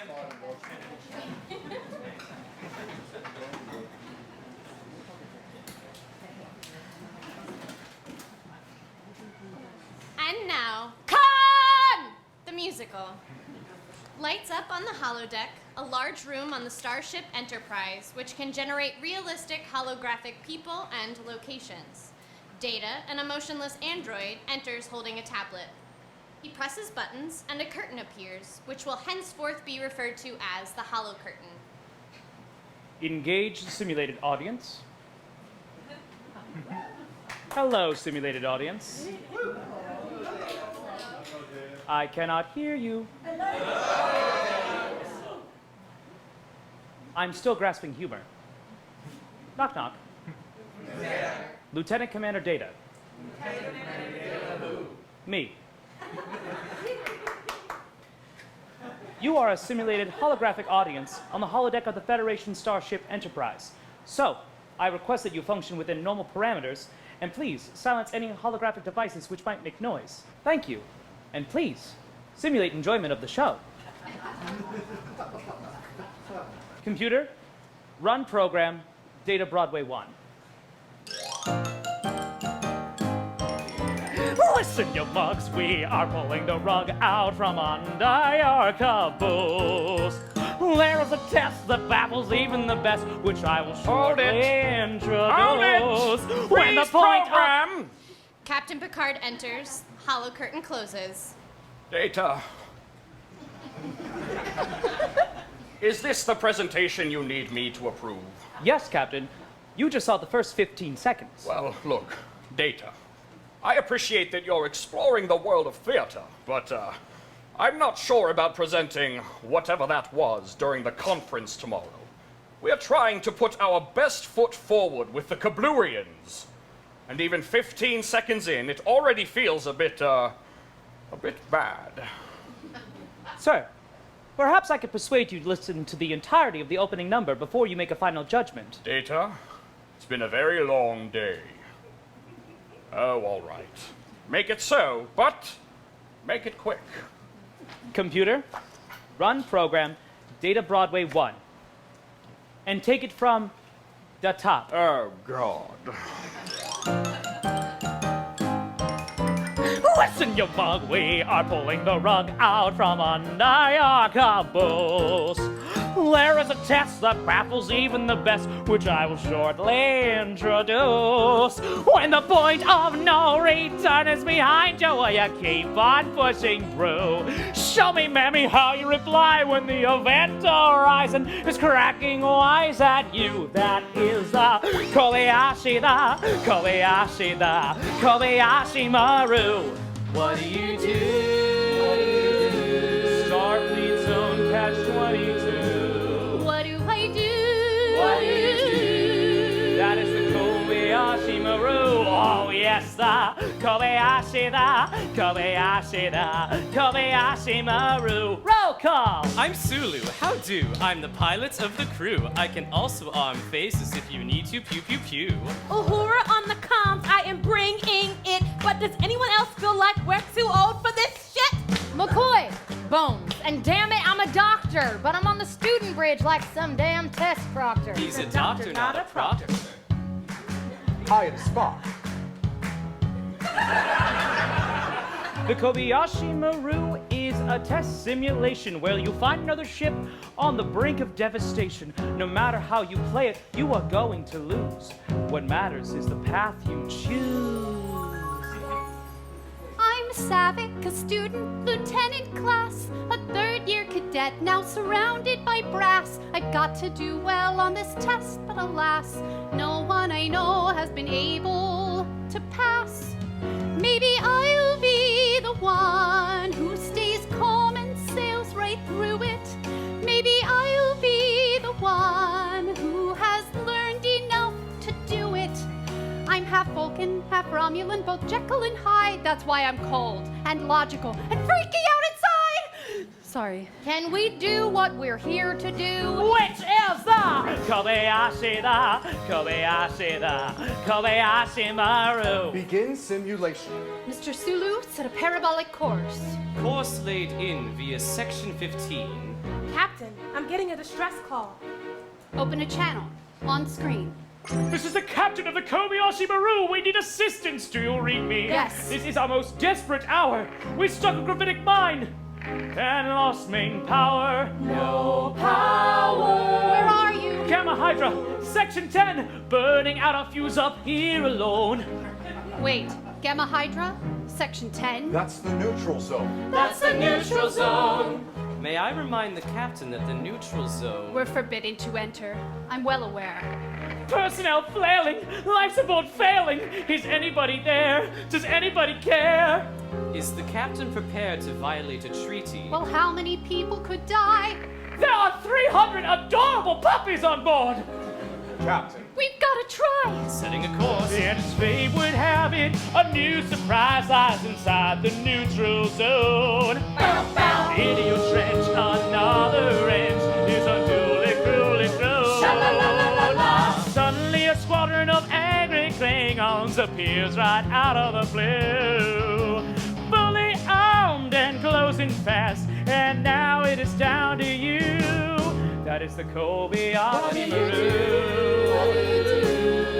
And now, Con! The musical. Lights up on the holodeck, a large room on the Starship Enterprise, which can generate realistic holographic people and locations. Data, an emotionless android, enters holding a tablet. He presses buttons, and a curtain appears, which will henceforth be referred to as the Holo Curtain. Engage the simulated audience. Hello, simulated audience. I cannot hear you. I'm still grasping humor. Knock, knock. Lieutenant Commander Data. Me. You are a simulated holographic audience on the holodeck of the Federation Starship Enterprise. So, I request that you function within normal parameters, and please silence any holographic devices which might make noise. Thank you. And please, simulate enjoyment of the show. Computer, run program Data Broadway 1. Listen, you mugs, we are pulling the rug out from under your caboose. There is a test that baffles even the best, which I will shortly introduce. When the program... Captain Picard enters, Holo Curtain closes. Data. Is this the presentation you need me to approve? Yes, Captain. You just saw the first 15 seconds. Well, look, Data. I appreciate that you're exploring the world of theater, but I'm not sure about presenting whatever that was during the conference tomorrow. We're trying to put our best foot forward with the Kablurians. And even 15 seconds in, it already feels a bit bad. Sir, perhaps I could persuade you to listen to the entirety of the opening number before you make a final judgment. Data, it's been a very long day. Oh, all right. Make it so, but make it quick. Computer, run program Data Broadway 1. And take it from the top. Oh, God. Listen, you mug, we are pulling the rug out from under your caboose. There is a test that baffles even the best, which I will shortly introduce. When the point of no return is behind you, will you keep on pushing through? Show me, mammy, how you reply when the event horizon is cracking wise at you. That is the Kobayashi, Kobayashi Maru. What do you do? Starfleet Zone Catch 22. What do I do? What do you do? That is the Kobayashi Maru. Oh, yes, the Kobayashi Maru. Roll call. I'm Sulu. How do? I'm the pilot of the crew. I can also arm faces if you need to. Pew, pew, pew. Uhura on the comms. I am bringing it. But does anyone else feel like we're too old for this shit? McCoy, bones, and damn it, I'm a doctor, but I'm on the student bridge like some damn test proctor. He's a doctor, not a proctor. I am Spock. The Kobayashi Maru is a test simulation where you find another ship on the brink of devastation. No matter how you play it, you are going to lose. What matters is the path you choose. I'm Savick, a student lieutenant class, a third-year cadet now surrounded by brass. I've got to do well on this test, but alas, no one I know has been able to pass. Maybe I'll be the one who stays calm and sails right through it. Maybe I'll be the one who has learned enough to do it. I'm half Vulcan, half Romulan, both Jekyll and Hyde. That's why I'm cold and logical and freaky out inside. Sorry. Can we do what we're here to do? Which is the Kobayashi Maru. Begin simulation. Mr. Sulu, set a parabolic course. Course laid in via section 15. Captain, I'm getting a distress call. Open a channel. On screen. This is the captain of the Kobayashi Maru. We need assistance. Do you read me? Yes. This is our most desperate hour. We struck a gravitic mine and lost main power. No power. Where are you? Gamma Hydra, section 10, burning out our fuse up here alone. Wait, Gamma Hydra? Section 10? That's the neutral zone. That's the neutral zone. May I remind the captain that the neutral zone... We're forbidden to enter. I'm well aware. Personnel flailing, life support failing. Is anybody there? Does anybody care? Is the captain prepared to violate a treaty? Well, how many people could die? There are 300 adorable puppies on board. Captain. We've got to try. Setting a course. And as fate would have it, a new surprise lies inside the neutral zone. Into your trench, another wrench is unduly cruelly thrown. Suddenly a squadron of angry Klingons appears right out of the blue. Fully armed and closing fast, and now it is down to you. That is the Kobayashi Maru.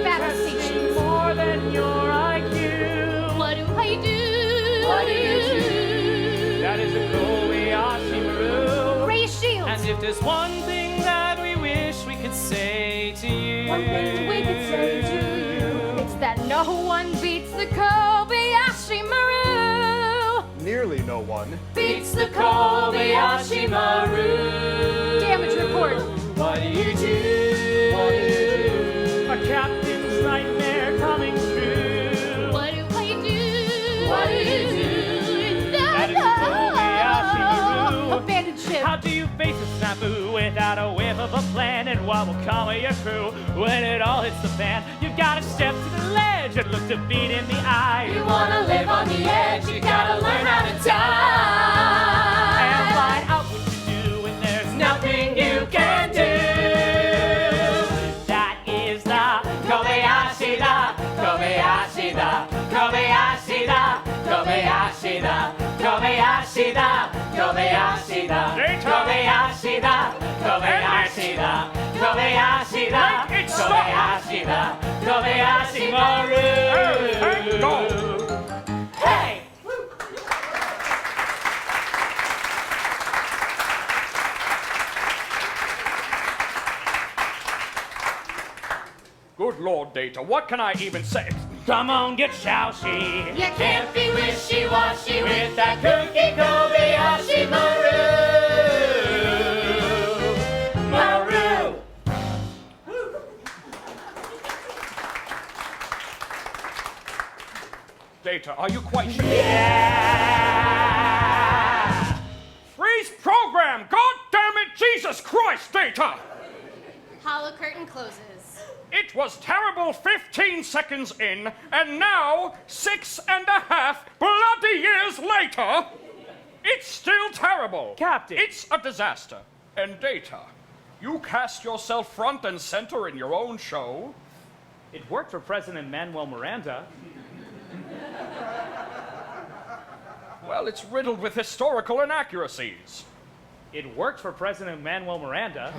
Battle stations. More than your IQ. What do I do? What do you do? That is the Kobayashi Maru. Raise shields. And if there's one thing that we wish we could say to you... One thing we could say to you, it's that no one beats the Kobayashi Maru. Nearly no one. Beats the Kobayashi Maru. Damage report. What do you do? A captain's nightmare coming true. What do I do? What do you do? That is the Kobayashi Maru. Abandoned ship. How do you face a snafu without a whiff of a plan? And what will come of your crew when it all hits the fan? You've got to step to the ledge and look defeat in the eye. You wanna live on the edge, you gotta learn how to die. And find out what to do when there's Nothing you can do. That is the Kobayashi da, Kobayashi da, Kobayashi da, Kobayashi da, Kobayashi da, Kobayashi da, Kobayashi da, Kobayashi da, Kobayashi da, Kobayashi da, Kobayashi Maru. And go! Hey! Good Lord, Data, what can I even say? Come on, get shoushy. You can't be wishy-washy With that cookie Kobayashi Maru. Data, are you quite sure? Yeah! Freeze program! God damn it, Jesus Christ, Data! Hollow curtain closes. It was terrible 15 seconds in, and now, 6.5 bloody years later, it's still terrible. Captain. It's a disaster. And Data, you cast yourself front and center in your own show. It worked for President Manuel Miranda. Well, it's riddled with historical inaccuracies. It worked for President Manuel Miranda.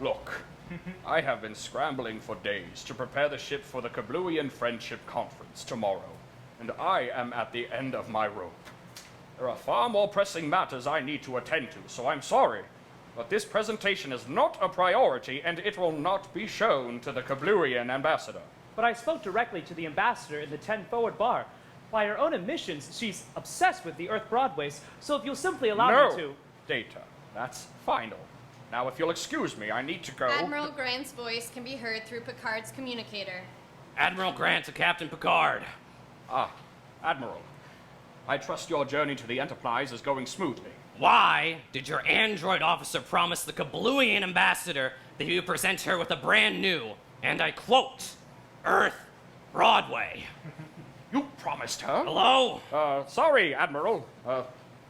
Look, I have been scrambling for days to prepare the ship for the Kabluian Friendship Conference tomorrow, and I am at the end of my rope. There are far more pressing matters I need to attend to, so I'm sorry, but this presentation is not a priority, and it will not be shown to the Kabluian ambassador. But I spoke directly to the ambassador in the 10 forward bar. By her own admissions, she's obsessed with the Earth Broadways, so if you'll simply allow me to... Data, that's final. Now, if you'll excuse me, I need to go. Admiral Grant's voice can be heard through Picard's communicator. Admiral Grant to Captain Picard. Ah, Admiral. I trust your journey to the Enterprise is going smoothly. Why did your android officer promise the Kabluian ambassador that he would present her with a brand new, and I quote, Earth Broadway? You promised her? Hello? Sorry, Admiral.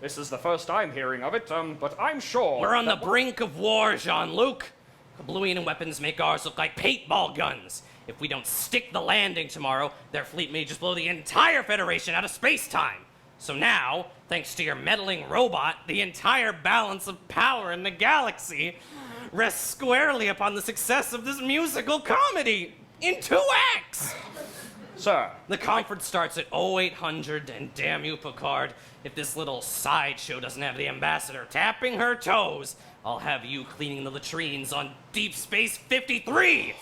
This is the first I'm hearing of it, but I'm sure... We're on the brink of war, Jean-Luc. Kabluian weapons make ours look like paintball guns. If we don't stick the landing tomorrow, their fleet may just blow the entire Federation out of space-time. So now, thanks to your meddling robot, the entire balance of power in the galaxy rests squarely upon the success of this musical comedy in 2 acts. Sir. The conference starts at 0800, and damn you, Picard, if this little sideshow doesn't have the ambassador tapping her toes, I'll have you cleaning the latrines on Deep Space 53.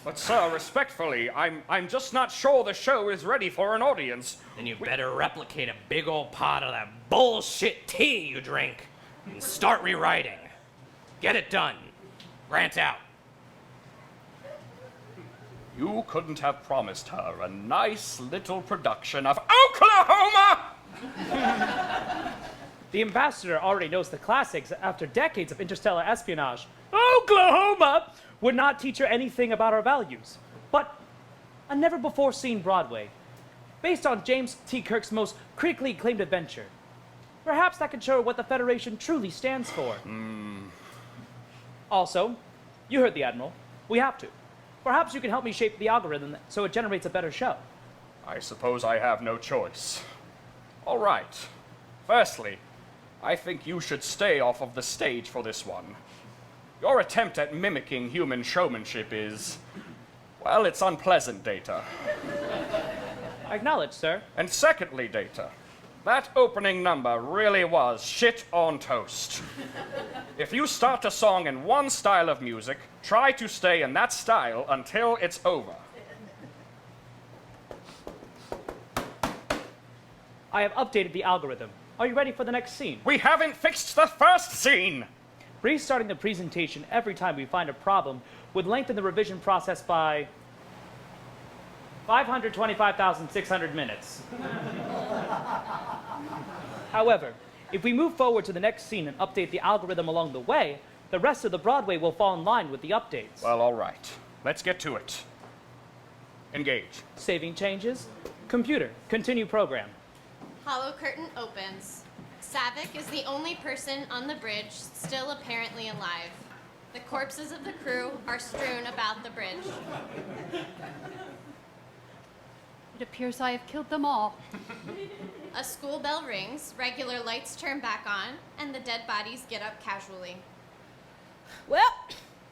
But sir, respectfully, I'm just not sure the show is ready for an audience. Then you better replicate a big old pot of that bullshit tea you drink and start rewriting. Get it done. Grant out. You couldn't have promised her a nice little production of Oklahoma! The ambassador already knows the classics after decades of interstellar espionage. Oklahoma would not teach her anything about our values. But a never-before-seen Broadway, based on James T. Kirk's most critically acclaimed adventure. Perhaps that could show her what the Federation truly stands for. Also, you heard the Admiral. We have to. Perhaps you can help me shape the algorithm so it generates a better show. I suppose I have no choice. All right. Firstly, I think you should stay off of the stage for this one. Your attempt at mimicking human showmanship is, well, it's unpleasant, Data. I acknowledge, sir. And secondly, Data, that opening number really was shit on toast. If you start a song in one style of music, try to stay in that style until it's over. I have updated the algorithm. Are you ready for the next scene? We haven't fixed the first scene! Restarting the presentation every time we find a problem would lengthen the revision process by 525,600 minutes. However, if we move forward to the next scene and update the algorithm along the way, the rest of the Broadway will fall in line with the updates. Well, all right. Let's get to it. Engage. Saving changes. Computer, continue program. Hollow curtain opens. Savick is the only person on the bridge still apparently alive. The corpses of the crew are strewn about the bridge. It appears I have killed them all. A school bell rings, regular lights turn back on, and the dead bodies get up casually. Well,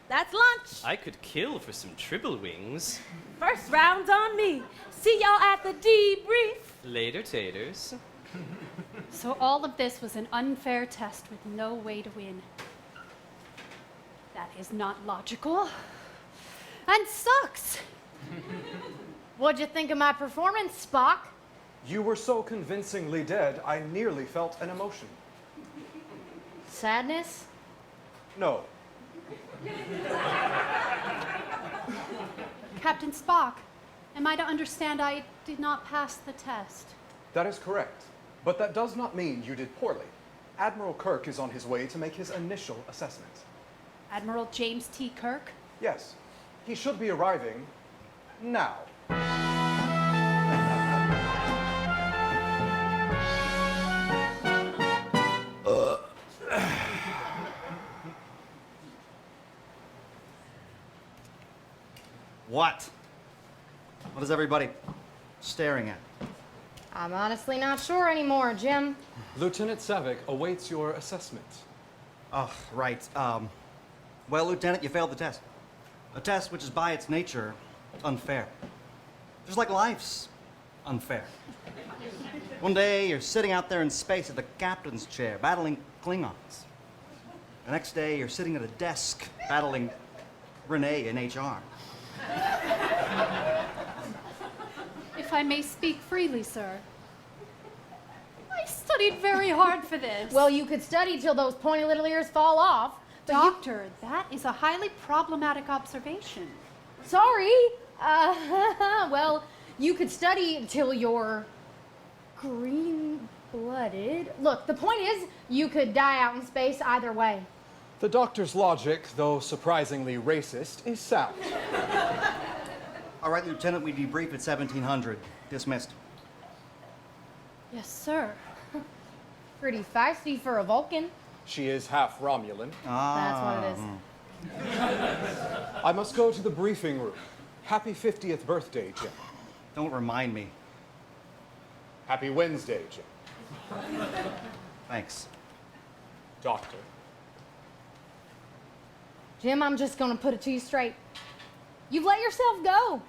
that's lunch. I could kill for some triple wings. First round's on me. See y'all at the debrief. Later, taters. So all of this was an unfair test with no way to win. That is not logical. And sucks. What'd you think of my performance, Spock? You were so convincingly dead, I nearly felt an emotion. Sadness? No. Captain Spock, am I to understand I did not pass the test? That is correct. But that does not mean you did poorly. Admiral Kirk is on his way to make his initial assessment. Admiral James T. Kirk? Yes, he should be arriving now. What? What is everybody staring at? I'm honestly not sure anymore, Jim. Lieutenant Savick awaits your assessment. Oh, right. Well, Lieutenant, you failed the test. A test which is by its nature unfair. Just like life's unfair. One day you're sitting out there in space at the captain's chair battling Klingons. The next day you're sitting at a desk battling Renee in HR. If I may speak freely, sir. I studied very hard for this. Well, you could study till those pointy little ears fall off. But Doctor, that is a highly problematic observation. Sorry. Well, you could study till you're green-blooded. Look, the point is, you could die out in space either way. The doctor's logic, though surprisingly racist, is sound. All right, Lieutenant, we debrief at 1700. Dismissed. Yes, sir. Pretty feisty for a Vulcan. She is half Romulan. That's what it is. I must go to the briefing room. Happy 50th birthday, Jim. Don't remind me. Happy Wednesday, Jim. Thanks. Doctor. Jim, I'm just gonna put it to you straight. You've let yourself go.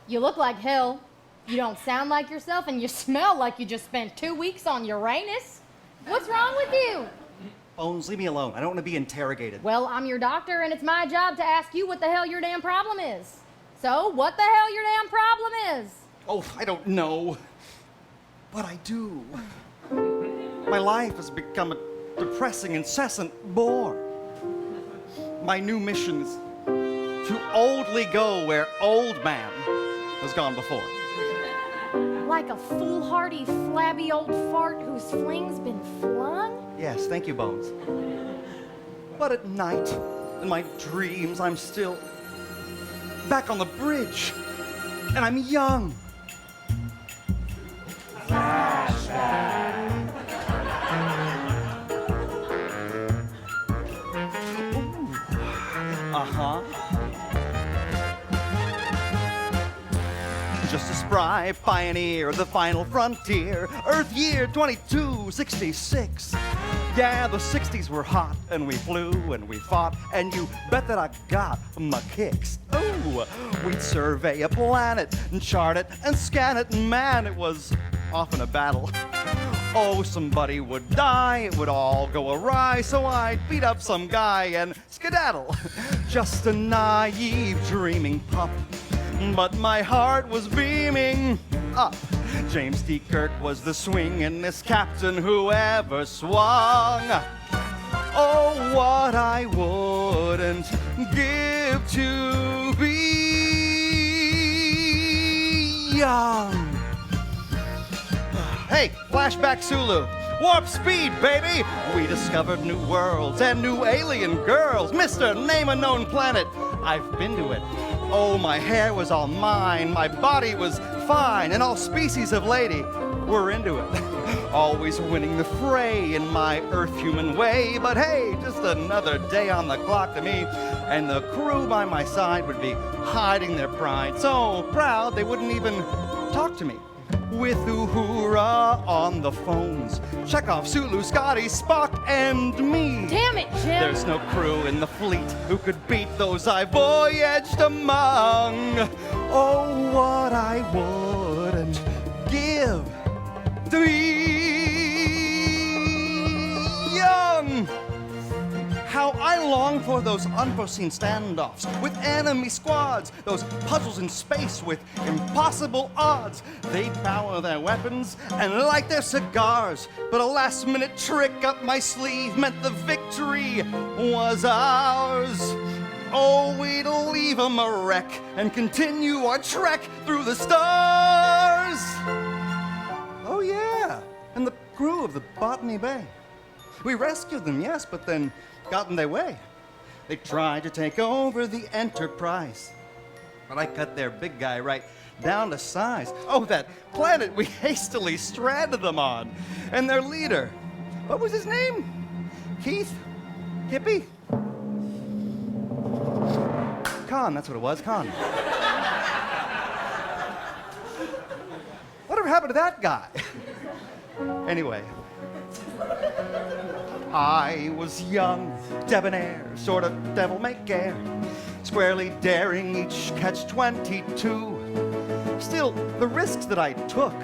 You look like hell. You don't sound like yourself, and you smell like you just spent 2 weeks on Uranus. What's wrong with you? Bones, leave me alone. I don't want to be interrogated. Well, I'm your doctor, and it's my job to ask you what the hell your damn problem is. So, what the hell your damn problem is? Oh, I don't know. But I do. My life has become a depressing, incessant bore. My new mission is to oldly go where old man has gone before. Like a foolhardy, flabby old fart whose fling's been flung? Yes, thank you, Bones. But at night, in my dreams, I'm still back on the bridge. And I'm young. Uh-huh. Just a spry pioneer of the final frontier. Earth year 2266. Yeah, the 60s were hot, and we flew and we fought, and you bet that I got my kicks. Ooh, we'd survey a planet and chart it and scan it, and man, it was often a battle. Oh, somebody would die, it would all go awry, so I'd beat up some guy and skedaddle. Just a naive, dreaming pup, but my heart was beaming up. James D. Kirk was the swingin'est captain who ever swung. Oh, what I wouldn't give to be young. Hey, flashback Sulu. Warp speed, baby! We discovered new worlds and new alien girls. Mr. Name a known planet. I've been to it. Oh, my hair was all mine, my body was fine, and all species of lady were into it. Always winning the fray in my Earth-human way, but hey, just another day on the clock to me, and the crew by my side would be hiding their pride, so proud they wouldn't even talk to me. With Uhura on the phones, Chekhov, Sulu, Scotty, Spock, and me. Damn it, Jim! There's no crew in the fleet who could beat those I voyaged among. Oh, what I wouldn't give to be young. How I long for those unforeseen standoffs with enemy squads, those puzzles in space with impossible odds. They'd power their weapons and light their cigars, but a last-minute trick up my sleeve meant the victory was ours. Oh, we'd leave 'em a wreck and continue our trek through the stars. Oh yeah, and the crew of the Botany Bay. We rescued them, yes, but then got in their way. They tried to take over the Enterprise, but I cut their big guy right down to size. Oh, that planet we hastily stranded them on. And their leader, what was his name? Keith? Kippy? Khan, that's what it was, Khan. Whatever happened to that guy? Anyway, I was young, debonair, sort of devil-may-care, squarely daring each catch-22. Still, the risks that I took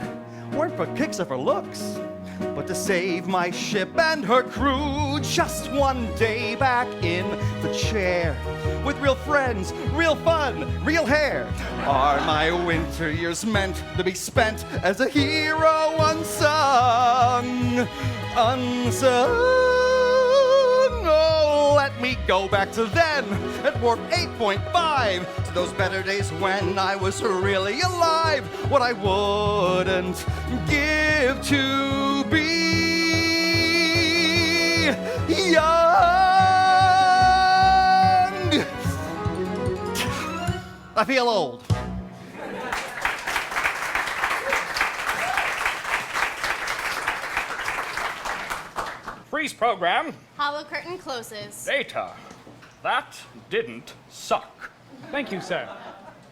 weren't for kicks or for looks, but to save my ship and her crew. Just one day back in the chair, with real friends, real fun, real hair. Are my winter years meant to be spent as a hero unsung? Unsung. Oh, let me go back to then, at warp 8.5, to those better days when I was really alive. What I wouldn't give to be young. I feel old. Freeze program. Hollow curtain closes. Data. That didn't suck. Thank you, sir.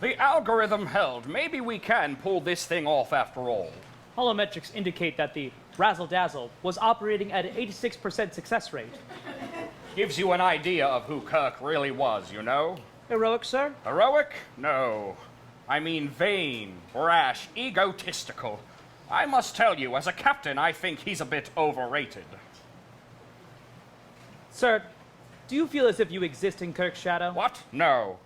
The algorithm held. Maybe we can pull this thing off after all. Holometrics indicate that the razzle-dazzle was operating at an 86% success rate. Gives you an idea of who Kirk really was, you know? Heroic, sir? Heroic? No. I mean vain, brash, egotistical. I must tell you, as a captain, I think he's a bit overrated. Sir, do you feel as if you exist in Kirk's shadow? What? No.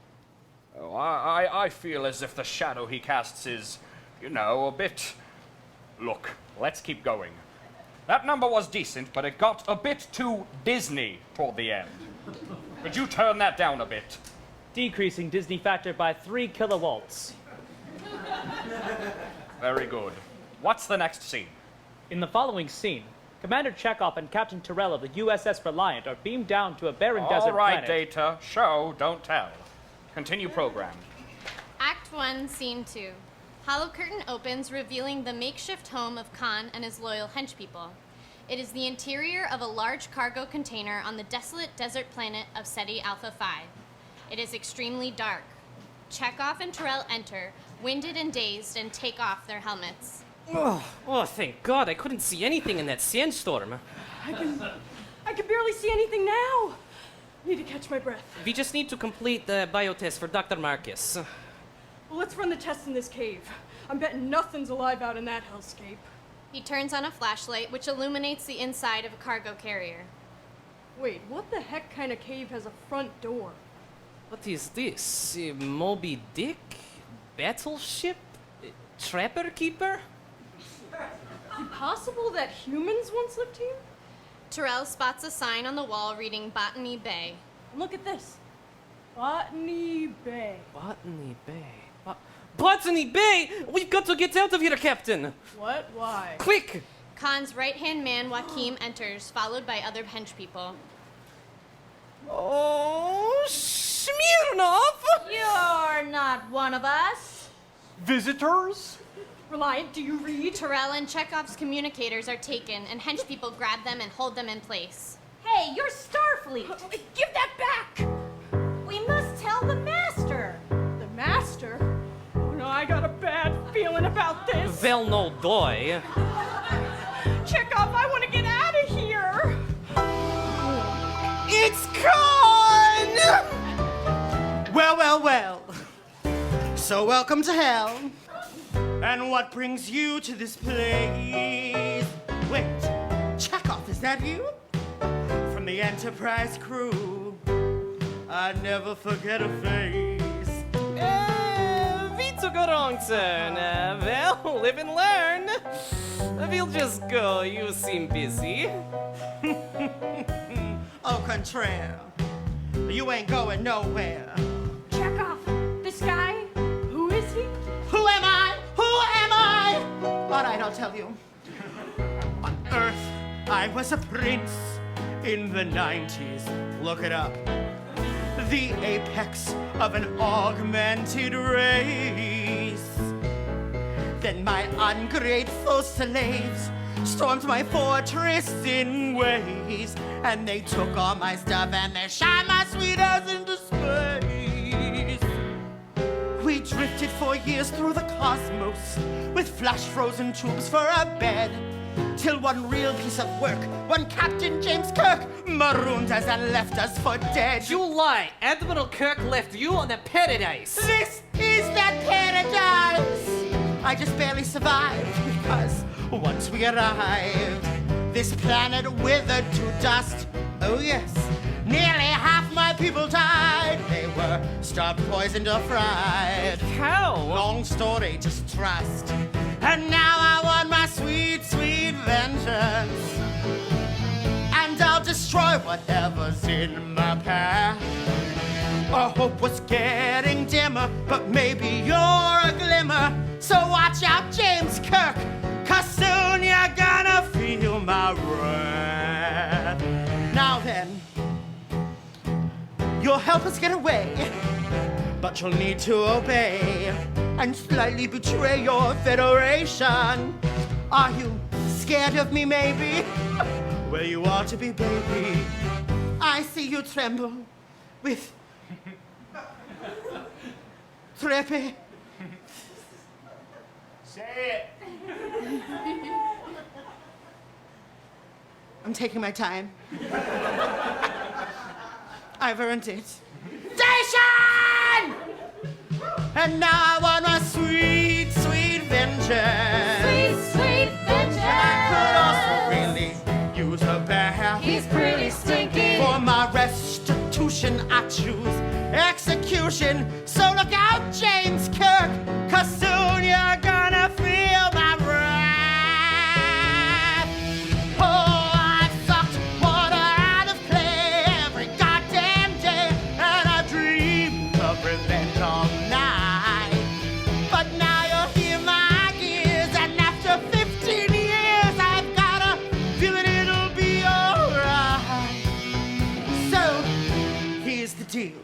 Oh, I feel as if the shadow he casts is, you know, a bit... Look, let's keep going. That number was decent, but it got a bit too Disney toward the end. Could you turn that down a bit? Decreasing Disney factor by 3 kilowatts. Very good. What's the next scene? In the following scene, Commander Chekhov and Captain Terrell of the USS Reliant are beamed down to a barren desert All right, planet. Data. Show, don't tell. Continue program. Act 1, Scene 2. Hollow curtain opens, revealing the makeshift home of Khan and his loyal henchpeople. It is the interior of a large cargo container on the desolate desert planet of Ceti Alpha 5. It is extremely dark. Chekhov and Terrell enter, winded and dazed, and take off their helmets. Oh, thank God. I couldn't see anything in that sandstorm. I can barely see anything now. Need to catch my breath. We just need to complete the biotest for Dr. Marcus. Well, let's run the tests in this cave. I'm betting nothing's alive out in that hellscape. He turns on a flashlight, which illuminates the inside of a cargo carrier. Wait, what the heck kind of cave has a front door? What is this? Moby Dick? Battleship? Trapper Keeper? Is it possible that humans once lived here? Terrell spots a sign on the wall reading Botany Bay. And look at this. Botany Bay. Botany Bay. Botany Bay! We've got to get out of here, Captain! What? Why? Quick! Khan's right-hand man, Joachim, enters, followed by other henchpeople. Oh, Smirnov! You're not one of us. Visitors? Reliant, do you read? Terrell and Chekhov's communicators are taken, and henchpeople grab them and hold them in place. Hey, you're Starfleet. Give that back! We must tell the master. The master? Oh no, I got a bad feeling about this. Well, no doy. Chekhov, I want to get out of here. It's Khan! Well, well, well. So welcome to hell. And what brings you to this place? Wait, Chekhov, is that you? From the Enterprise crew. I never forget a face. We took a wrong turn. Well, live and learn. We'll just go. You seem busy. Au contraire, you ain't going nowhere. Chekhov, this guy, who is he? Who am I? Who am I? All right, I'll tell you. On Earth, I was a prince in the 90s. Look it up. The apex of an augmented race. Then my ungrateful slaves stormed my fortress in waves, and they took all my stuff and they shot my sweet ass into space. We drifted for years through the cosmos with flash-frozen tubes for a bed, till one real piece of work, one Captain James Kirk, marooned us and left us for dead. You lie. Admiral Kirk left you on the paradise. This is that paradise. I just barely survived because once we arrived, this planet withered to dust. Oh yes, nearly half my people died. They were starved, poisoned, or fried. How? Long story, just trust. And now I want my sweet, sweet vengeance. And I'll destroy whatever's in my path. Our hope was getting dimmer, but maybe you're a glimmer. So watch out, James Kirk, 'cause soon you're gonna feel my wrath. Now then, you'll help us get away, but you'll need to obey and slightly betray your federation. Are you scared of me, maybe? Well, where you ought to be, baby. I see you tremble with Trippy. Say it. I'm taking my time. I've earned it. Station! And now I want my sweet, sweet vengeance. Sweet, sweet vengeance. And I could also really use a bath. He's pretty stinky. For my restitution, I choose execution. So look out, James Kirk, 'cause soon you're gonna feel my wrath. Oh, I've sucked water out of clay every goddamn day, and I dreamed of revenge all night. But now you'll hear my gears, and after 15 years, I've got a feeling it'll be alright. So, here's the deal.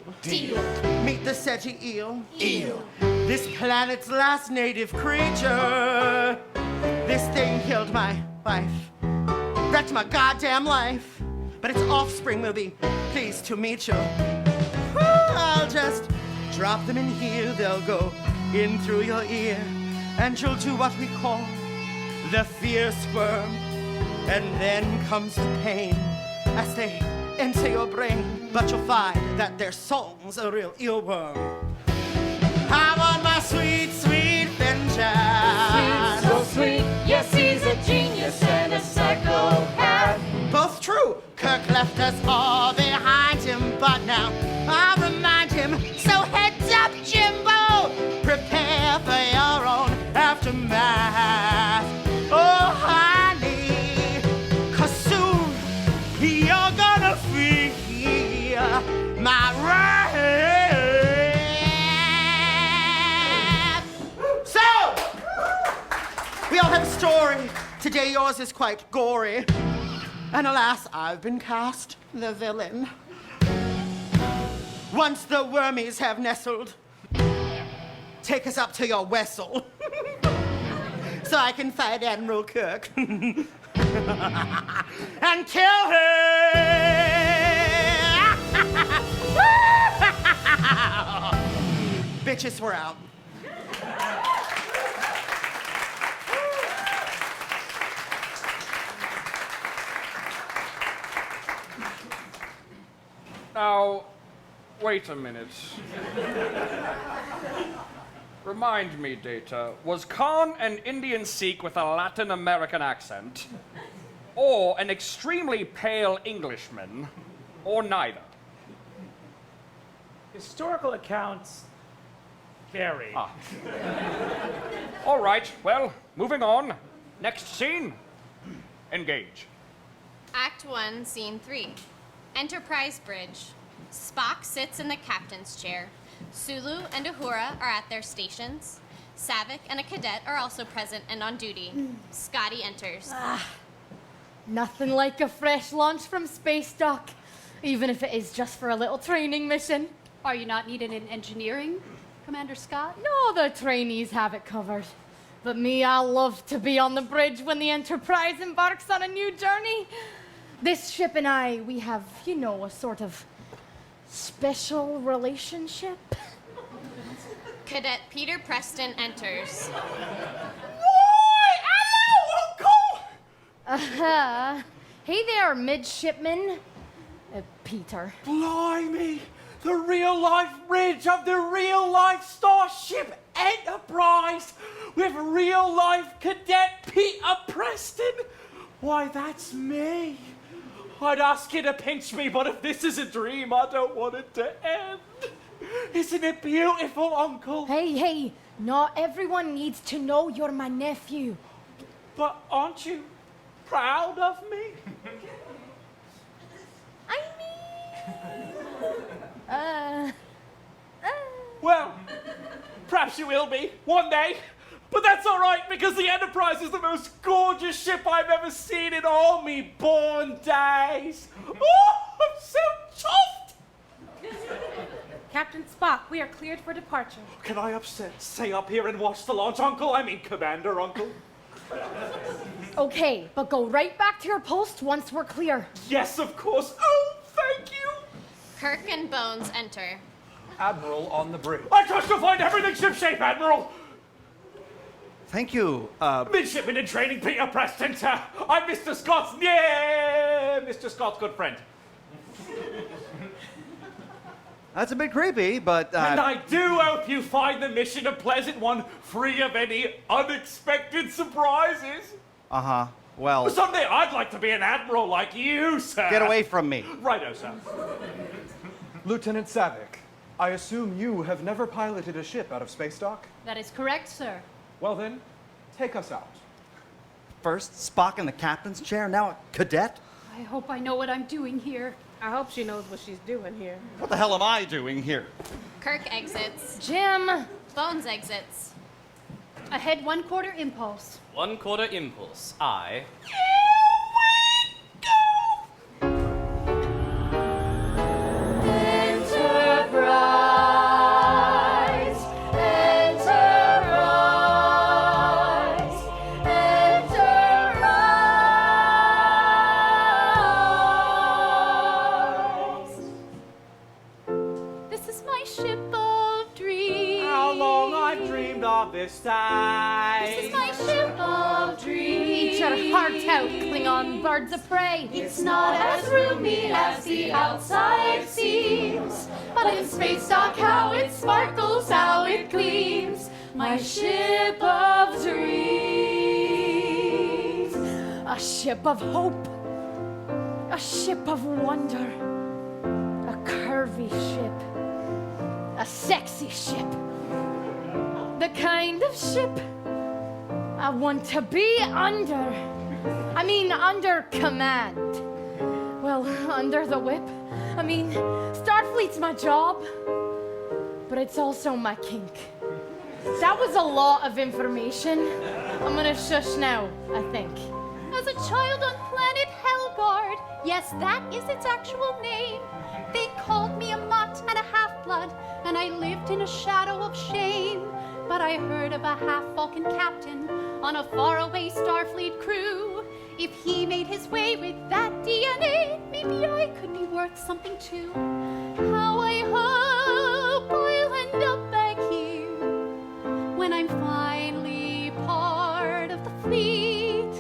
Meet the Sedgy eel. This planet's last native creature. This thing killed my wife. Wrecked my goddamn life. But its offspring will be pleased to meet you. I'll just drop them in here. They'll go in through your ear. And you'll do what we call the fear sperm. And then comes the pain as they enter your brain. But you'll find that their song's a real earworm. I want my sweet, sweet vengeance. So sweet. Yes, he's a genius and a psychopath. Both true. Kirk left us all behind him, but now I'll remind him. So heads up, Jimbo. Prepare for your own aftermath. Oh, honey, 'cause soon you're gonna feel my wrath. So, we all have a story. Today yours is quite gory. And alas, I've been cast the villain. Once the wormies have nestled, take us up to your vessel. So I can fight Admiral Kirk. And kill her! Bitches, we're out. Now, wait a minute. Remind me, Data, was Khan an Indian Sikh with a Latin American accent? Or an extremely pale Englishman? Or neither? Historical accounts vary. All right, well, moving on. Next scene. Engage. Act 1, Scene 3. Enterprise Bridge. Spock sits in the captain's chair. Sulu and Uhura are at their stations. Savick and a cadet are also present and on duty. Scotty enters. Nothing like a fresh launch from space dock, even if it is just for a little training mission. Are you not needed in engineering, Commander Scott? No, the trainees have it covered. But me, I love to be on the bridge when the Enterprise embarks on a new journey. This ship and I, we have, you know, a sort of special relationship. Cadet Peter Preston enters. Hey there, midshipman. Peter. Blimey! The real-life bridge of the real-life Starship Enterprise with real-life Cadet Peter Preston. Why, that's me. I'd ask you to pinch me, but if this is a dream, I don't want it to end. Isn't it beautiful, Uncle? Hey, not everyone needs to know you're my nephew. But aren't you proud of me? Well, perhaps you will be, one day. But that's all right, because the Enterprise is the most gorgeous ship I've ever seen in all me born days. Oh, I'm so chuffed! Captain Spock, we are cleared for departure. Can I stay up here and watch the launch, Uncle? I mean, Commander Uncle. Okay, but go right back to your post once we're clear. Yes, of course. Oh, thank you. Kirk and Bones enter. Admiral on the bridge. I trust you'll find everything shipshape, Admiral. Thank you. Midshipman in training, Peter Preston. I'm Mr. Scott's good friend. That's a bit creepy, but And I do hope you find the mission a pleasant one, free of any unexpected surprises. well, Someday I'd like to be an admiral like you, sir. get away from me. Righto, sir. Lieutenant Savick, I assume you have never piloted a ship out of space dock? That is correct, sir. Well then, take us out. First, Spock in the captain's chair, now a cadet? I hope I know what I'm doing here. I hope she knows what she's doing here. What the hell am I doing here? Kirk exits. Jim! Bones exits. Ahead 1/4 impulse. 1/4 impulse. I. Enterprise! Enterprise! Enterprise! This is my ship of dreams. How long I've dreamed of this time. This is my ship of dreams. Eat your heart out, Klingon birds of prey. It's not as roomy as the outside seems, but in space dock how it sparkles, how it gleams. My ship of dreams. A ship of hope. A ship of wonder. A curvy ship. A sexy ship. The kind of ship I want to be under. I mean, under command. Well, under the whip. I mean, Starfleet's my job, but it's also my kink. That was a lot of information. I'm gonna shush now, I think. As a child on planet Helgard, yes, that is its actual name, they called me a mutt and a half-blood, and I lived in a shadow of shame. But I heard of a half-Vulcan captain on a faraway Starfleet crew. If he made his way with that DNA, maybe I could be worth something too. How I hope I'll end up back here when I'm finally part of the fleet.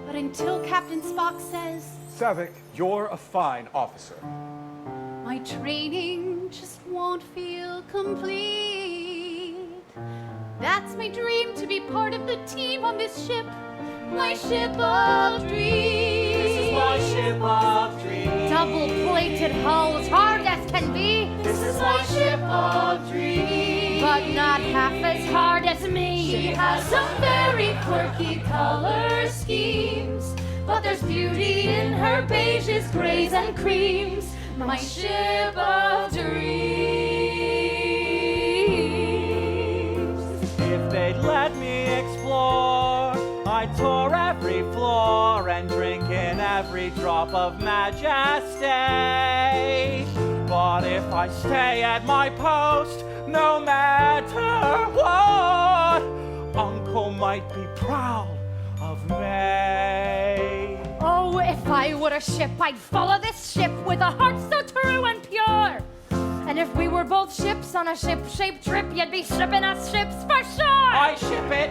But until Captain Spock says, Savick, you're a fine officer. my training just won't feel complete. That's my dream, to be part of the team on this ship, my ship of dreams. This is my ship of dreams. Double-plated hulls, hard as can be. This is my ship of dreams. But not half as hard as me. She has some very quirky color schemes, but there's beauty in her beiges, grays, and creams. My ship of dreams. If they'd let me explore, I'd tour every floor and drink in every drop of majesty. But if I stay at my post, no matter what, Uncle might be proud of me. Oh, if I were a ship, I'd follow this ship with a heart so true and pure. And if we were both ships on a ship-shaped trip, you'd be shipping us ships for sure. I ship it.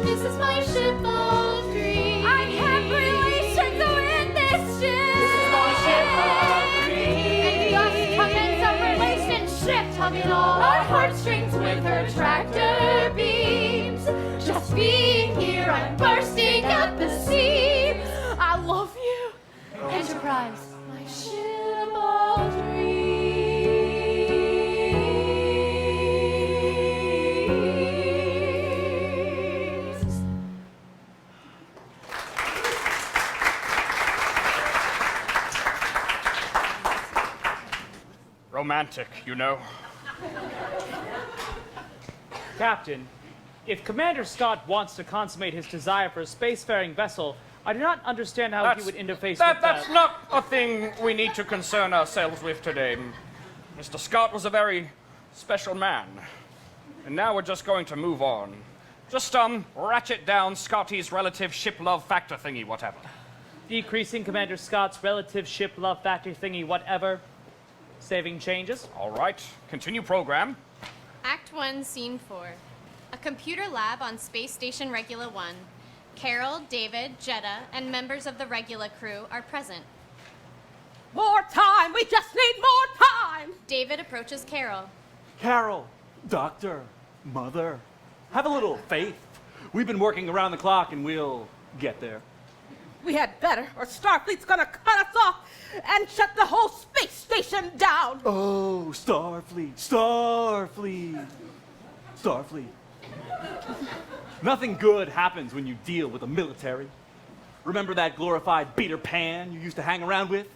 This is my ship of dreams. I have relations in this ship. This is my ship of dreams. And thus commence a relationship, Tugging all our heartstrings with her tractor beams. Just being here, I'm bursting at the seams. I love you. Enterprise, my ship of dreams. Romantic, you know. Captain, if Commander Scott wants to consummate his desire for a spacefaring vessel, I do not understand how he would interface That's not a thing we need to concern ourselves with today. Mr. Scott was a very special man. And now we're just going to move on Just, ratchet down Scotty's relative ship love factor thingy, whatever. Decreasing Commander Scott's relative ship love factor thingy, whatever. Saving changes. All right, continue program. Act 1, Scene 4. A computer lab on Space Station Regula 1. Carol, David, Jetta, and members of the Regula crew are present. More time! We just need more time! David approaches Carol. Carol, Doctor, Mother, have a little faith. We've been working around the clock and we'll get there. We had better, or Starfleet's gonna cut us off and shut the whole space station down! Oh, Starfleet, Starfleet, Starfleet. Nothing good happens when you deal with the military. Remember that glorified Peter Pan you used to hang around with?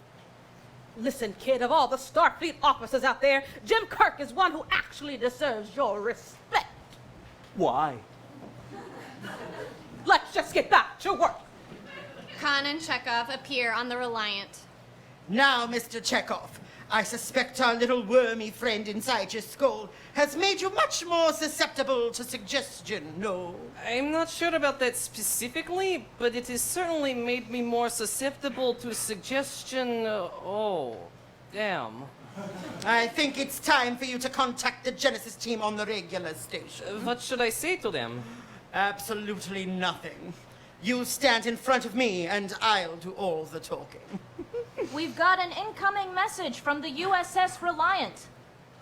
Listen, kid, of all the Starfleet officers out there, Jim Kirk is one who actually deserves your respect. Why? Let's just get back to work. Khan and Chekhov appear on the Reliant. Now, Mr. Chekhov, I suspect our little wormy friend inside your skull has made you much more susceptible to suggestion, no? I'm not sure about that specifically, but it has certainly made me more susceptible to suggestion. Oh, damn. I think it's time for you to contact the Genesis team on the regular station. What should I say to them? Absolutely nothing. You stand in front of me and I'll do all the talking. We've got an incoming message from the USS Reliant.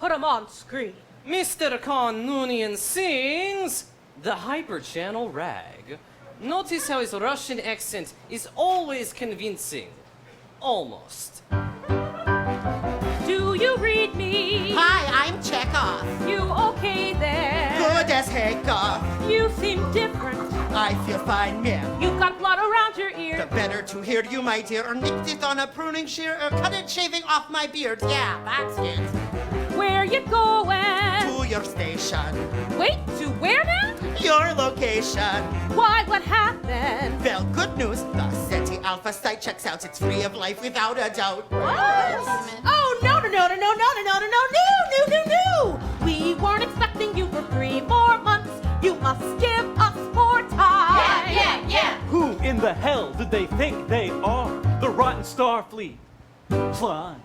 Put him on screen. Mr. Khan Noonien sings the Hyperchannel Rag. Notice how his Russian accent is always convincing. Almost. Do you read me? Hi, I'm Chekhov. You okay there? Good as heck off. You seem different. I feel fine, man. You've got blood around your The ear. better to hear you, my dear, or nicked it on a pruning shear, or cut it shaving off my beard. Yeah, that's it. Where you going? To your station. Wait, to where now? Your location. Why, what happened? Well, good news. The SETI Alpha site checks out. It's free of life without a doubt. Oh, no. We weren't expecting you for 3 more months. You must give us more time. Yeah. Who in the hell did they think they are? The rotten Starfleet. Fly.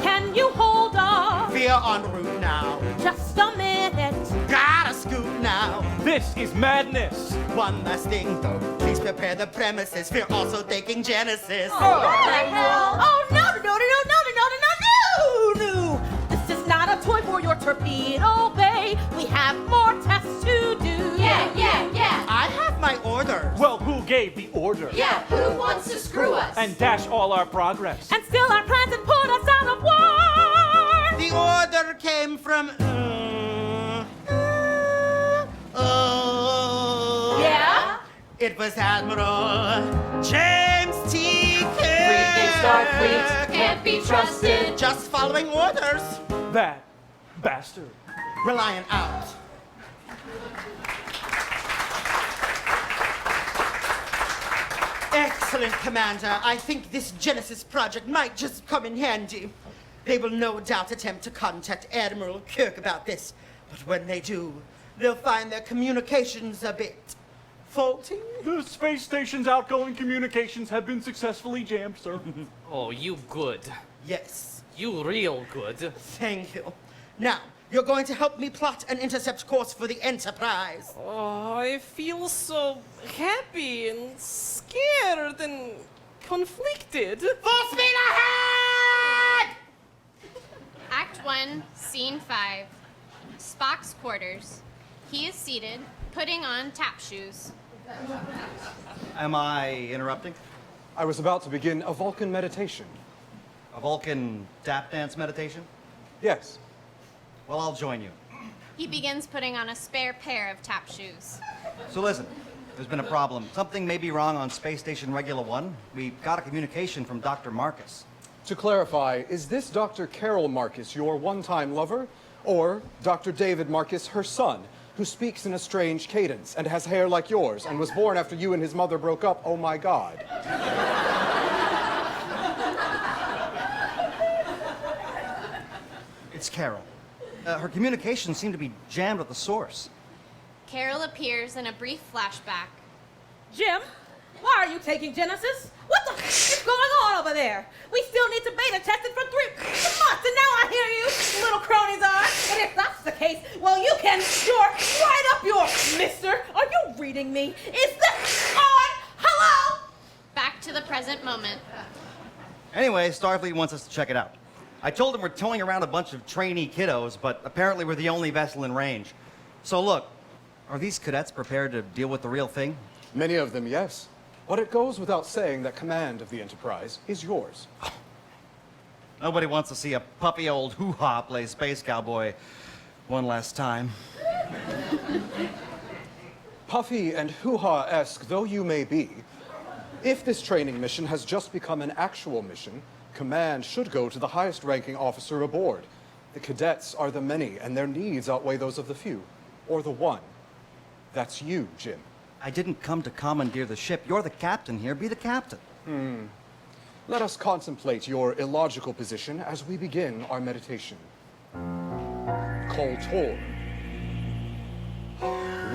Can you hold on? We're en route now. Just a minute. Gotta scoot now. This is madness. One last thing, though. Please prepare the premises. We're also taking Genesis. Oh, no. This is not a toy for your torpedo bay. We have more tests to do. Yeah. I have my orders. Well, who gave the order? Yeah, who wants to screw us? And dash all our progress. And still our plans and put us out of war. The order came from. Yeah? It was Admiral James T. Kirk. Freaking Starfleet can't be trusted. Just following orders. That bastard. Reliant out. Excellent, Commander. I think this Genesis project might just come in handy. They will no doubt attempt to contact Admiral Kirk about this, but when they do, they'll find their communications a bit faulty. The space station's outgoing communications have been successfully jammed, sir. Oh, you good. Yes, You real good. thank you. Now, you're going to help me plot an intercept course for the Enterprise. Oh, I feel so happy and scared and conflicted. Full speed ahead! Act 1, Scene 5. Spock's quarters. He is seated, putting on tap shoes. Am I interrupting? I was about to begin a Vulcan meditation. A Vulcan tap dance meditation? Yes. Well, I'll join you. He begins putting on a spare pair of tap shoes. So listen, there's been a problem. Something may be wrong on Space Station Regula 1. We got a communication from Dr. Marcus. To clarify, is this Dr. Carol Marcus your one-time lover, or Dr. David Marcus, her son, who speaks in a strange cadence and has hair like yours and was born after you and his mother broke up? Oh my God. It's Carol. Her communications seem to be jammed at the source. Carol appears in a brief flashback. Jim, why are you taking Genesis? What the is going on over there? We still need to beta test it for 3 months, and now I hear you, little cronies are. And if that's the case, well, you can sure right up your mister. Are you reading me? Is this on? Hello? Back to the present moment. Anyway, Starfleet wants us to check it out. I told them we're towing around a bunch of trainee kiddos, but apparently we're the only vessel in range. So look, are these cadets prepared to deal with the real thing? Many of them, yes. But it goes without saying that command of the Enterprise is yours. Nobody wants to see a puppy old hoo-ha play space cowboy one last time. Puffy and hoo-ha-esque though you may be, if this training mission has just become an actual mission, command should go to the highest ranking officer aboard. The cadets are the many, and their needs outweigh those of the few. Or the one. That's you, Jim. I didn't come to commandeer the ship. You're the captain here. Be the captain. Let us contemplate your illogical position as we begin our meditation. Kol Tor.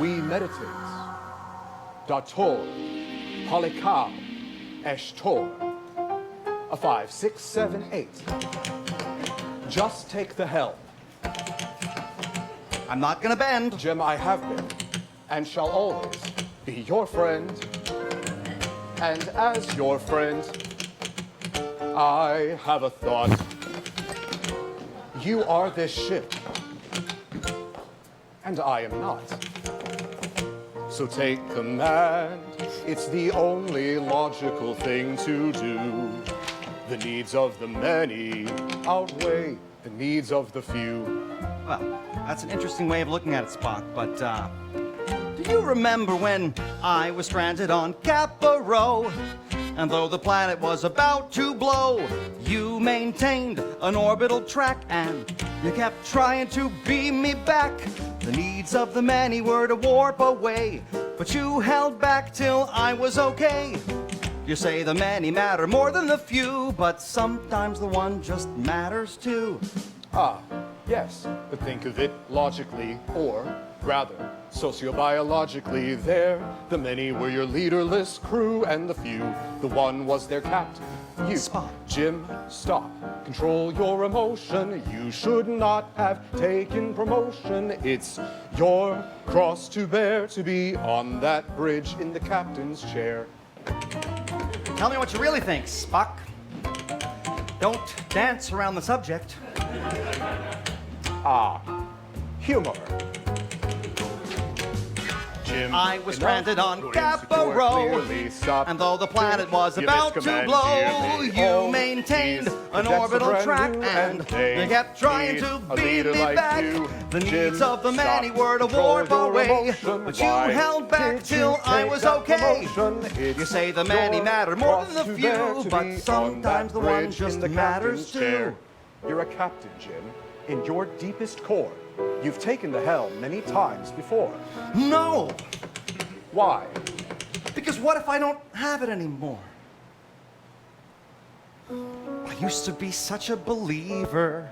We meditate. Dator. Polikal. Eshtor. A 5, 6, 7, 8. Just take the helm. I'm not gonna bend. Jim, I have been, and shall always be your friend. And as your friend, I have a thought. You are this ship, and I am not. So take command. It's the only logical thing to do. The needs of the many outweigh the needs of the few. Well, that's an interesting way of looking at it, Spock, but, do you remember when I was stranded on Kappa Rho? And though the planet was about to blow, you maintained an orbital track and you kept trying to beam me back. The needs of the many were to warp away, but you held back till I was okay. You say the many matter more than the few, but sometimes the one just matters too. Ah, yes, but think of it logically, or rather, sociobiologically. There, the many were your leaderless crew, and the few, the one was their captain. You, Spock. Jim, stop. Control your emotion. You should not have taken promotion. It's your cross to bear to be on that bridge in the captain's chair. Tell me what you really think, Spock. Don't dance around the subject. Ah, humor. Jim, I was stranded on Kappa Rho, and though the planet was about to blow, you maintained an orbital track, and you kept trying to beat me back. The needs of the many were to warp away, but you held back till I was okay. You say the many matter more than the few, but sometimes the one just matters too. You're a captain, Jim. In your deepest core, you've taken the helm many times before. No! Why? Because what if I don't have it anymore? I used to be such a believer.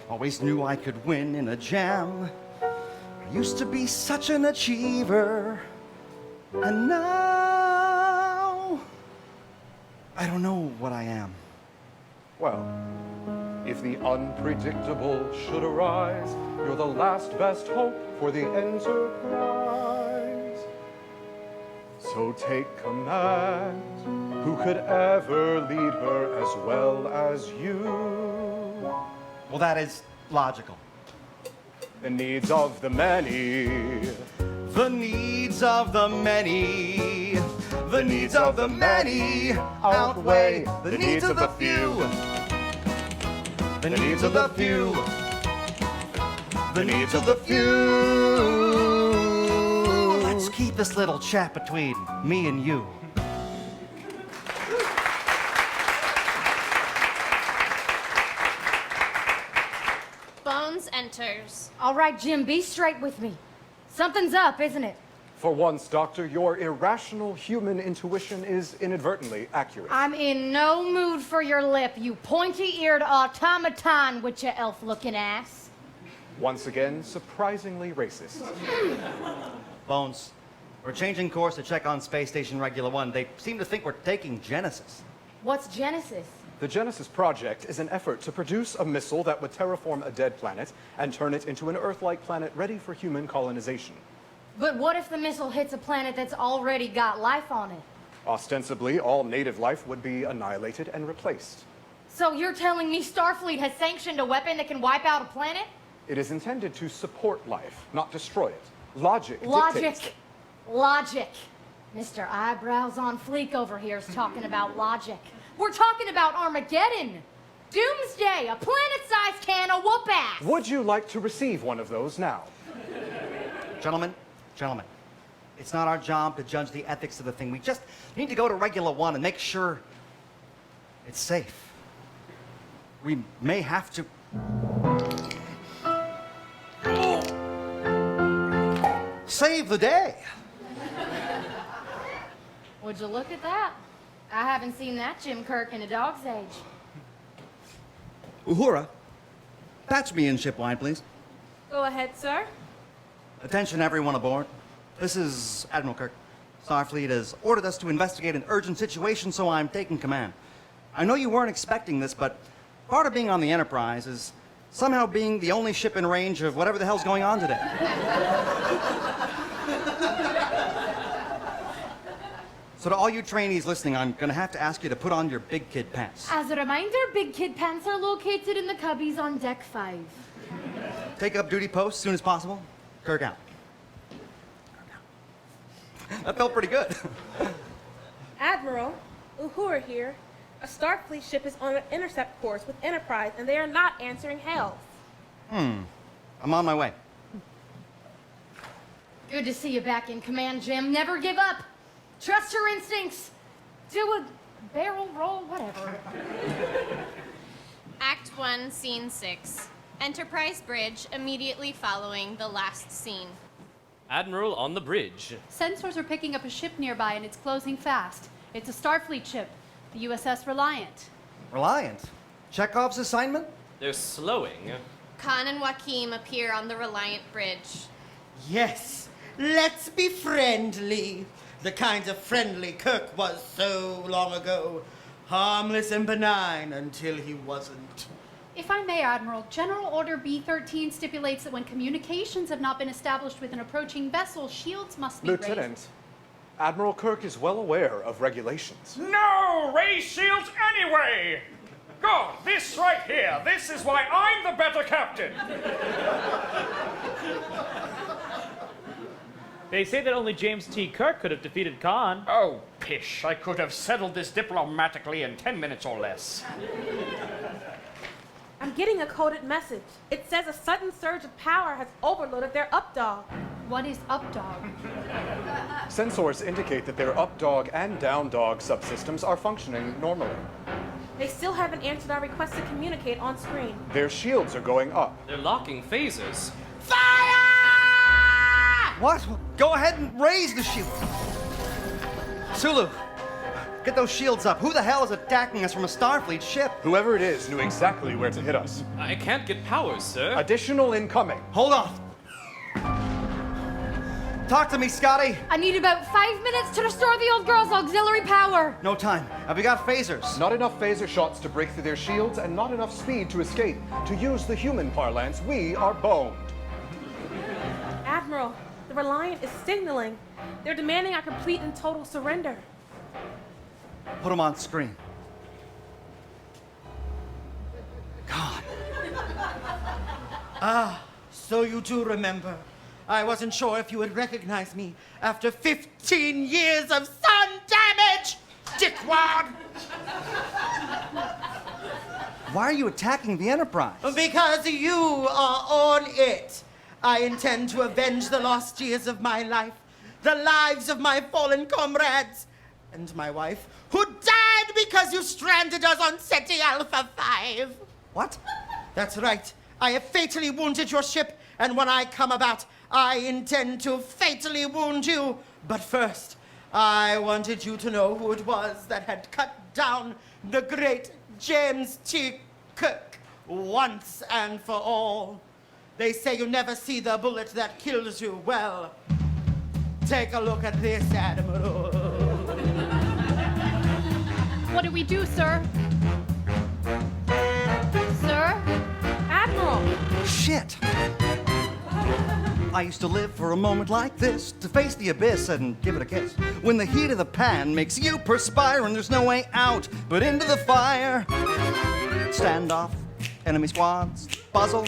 Always knew I could win in a jam. I used to be such an achiever. And now, I don't know what I am. Well, if the unpredictable should arise, you're the last best hope for the Enterprise. So take command. Who could ever lead her as well as you? Well, that is logical. The needs of the many. The needs of the many. The needs of the many outweigh the needs of the few. The needs of the few. The needs of the few. Let's keep this little chat between me and you. Bones enters. All right, Jim, be straight with me. Something's up, isn't it? For once, Doctor, your irrational human intuition is inadvertently accurate. I'm in no mood for your lip, you pointy-eared automaton with your elf-looking ass. Once again, surprisingly racist. Bones, we're changing course to check on Space Station Regular 1. They seem to think we're taking Genesis. What's Genesis? The Genesis project is an effort to produce a missile that would terraform a dead planet and turn it into an Earth-like planet ready for human colonization. But what if the missile hits a planet that's already got life on it? Ostensibly, all native life would be annihilated and replaced. So you're telling me Starfleet has sanctioned a weapon that can wipe out a planet? It is intended to support life, not destroy it. Logic dictates. Logic. Mr. Eyebrows on Fleek over here is talking about logic. We're talking about Armageddon. Doomsday, a planet-sized can of whoop-ass. Would you like to receive one of those now? Gentlemen, it's not our job to judge the ethics of the thing. We just need to go to Regular 1 and make sure it's safe. We may have to... save the day. Would you look at that? I haven't seen that Jim Kirk in a dog's age. Uhura, patch me in ship line, please. Go ahead, sir. Attention everyone aboard. This is Admiral Kirk. Starfleet has ordered us to investigate an urgent situation, so I'm taking command. I know you weren't expecting this, but part of being on the Enterprise is somehow being the only ship in range of whatever the hell's going on today. So to all you trainees listening, I'm gonna have to ask you to put on your big kid pants. As a reminder, big kid pants are located in the cubbies on deck 5. Take up duty post as soon as possible. Kirk out. That felt pretty good. Admiral, Uhura here. A Starfleet ship is on an intercept course with Enterprise, and they are not answering hails. I'm on my way. Good to see you back in command, Jim. Never give up. Trust your instincts. Do a barrel roll, whatever. Act 1, Scene 6. Enterprise Bridge, immediately following the last scene. Admiral on the bridge. Sensors are picking up a ship nearby and it's closing fast. It's a Starfleet ship, the USS Reliant. Reliant? Chekhov's assignment? They're slowing. Khan and Joachim appear on the Reliant Bridge. Yes, let's be friendly. The kind of friendly Kirk was so long ago. Harmless and benign until he wasn't. If I may, Admiral, General Order B-13 stipulates that when communications have not been established with an approaching vessel, shields must be raised. Lieutenant, Admiral Kirk is well aware of regulations. No! Raise shields anyway! God, this right here, this is why I'm the better captain! They say that only James T. Kirk could have defeated Khan. Oh, pish. I could have settled this diplomatically in 10 minutes or less. I'm getting a coded message. It says a sudden surge of power has overloaded their updog. What is updog? Sensors indicate that their up-dog and down-dog subsystems are functioning normally. They still haven't answered our request to communicate on screen. Their shields are going up. They're locking phasers. Fire! What? Go ahead and raise the shield. Sulu, get those shields up. Who the hell is attacking us from a Starfleet ship? Whoever it is knew exactly where to hit us. I can't get powers, sir. Additional incoming. Hold on. Talk to me, Scotty. I need about 5 minutes to restore the old girl's auxiliary power. No time. Have we got phasers? Not enough phaser shots to break through their shields and not enough speed to escape. To use the human parlance, we are boned. Admiral, the Reliant is signaling. They're demanding our complete and total surrender. Put them on screen. God. So you do remember. I wasn't sure if you would recognize me after 15 years of sun damage, dickwad! Why are you attacking the Enterprise? Because you are on it. I intend to avenge the lost years of my life, the lives of my fallen comrades, and my wife, who died because you stranded us on SETI Alpha 5. What? That's right. I have fatally wounded your ship, and when I come about, I intend to fatally wound you. But first, I wanted you to know who it was that had cut down the great James T. Kirk once and for all. They say you never see the bullet that kills you. Well, Take a look at this, Admiral. What do we do, sir? Sir? Admiral! Shit! I used to live for a moment like this, to face the abyss and give it a kiss. When the heat of the pan makes you perspire and there's no way out but into the fire. Standoff, enemy squads, puzzle,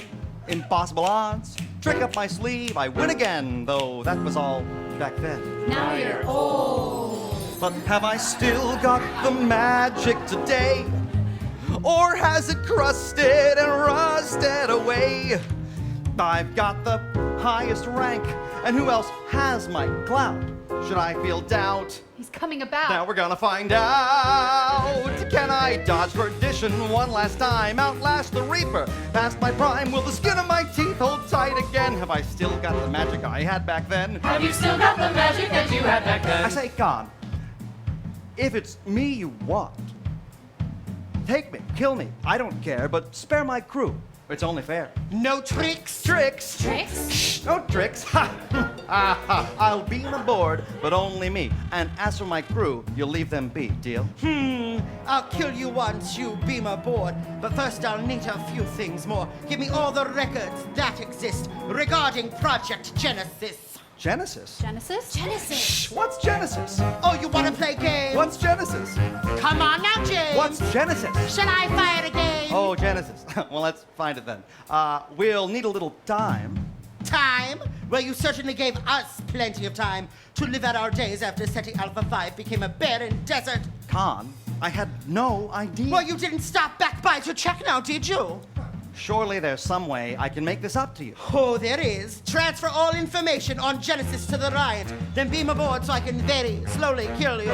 impossible odds. Trick up my sleeve, I win again, though that was all back then. Now you're old. But have I still got the magic today? Or has it crusted and rusted away? I've got the highest rank, and who else has my clout? Should I feel doubt? He's coming about. Now we're gonna find out. Can I dodge perdition one last time? Outlast the Reaper, past my prime? Will the skin of my teeth hold tight again? Have I still got the magic I had back then? Have you still got the magic that you had back then? I say, Khan, if it's me you want, take me, kill me, I don't care, but spare my crew. It's only fair. No tricks. Tricks? Tricks? Shh, no tricks. Ha! I'll beam aboard, but only me. And as for my crew, you'll leave them be, deal? I'll kill you once you beam aboard, but first I'll need a few things more. Give me all the records that exist regarding Project Genesis. Genesis? Genesis? Shh, what's Genesis? Oh, you wanna play games? What's Genesis? Come on now, James. What's Genesis? Shall I fire a game? Oh, Genesis. Well, let's find it then. We'll need a little time. Time? Well, you certainly gave us plenty of time to live out our days after SETI Alpha 5 became a barren desert. Khan, I had no idea. Well, you didn't stop back by to check now, did you? Surely there's some way I can make this up to you. Oh, there is. Transfer all information on Genesis to the Reliant, then beam aboard so I can very slowly kill you.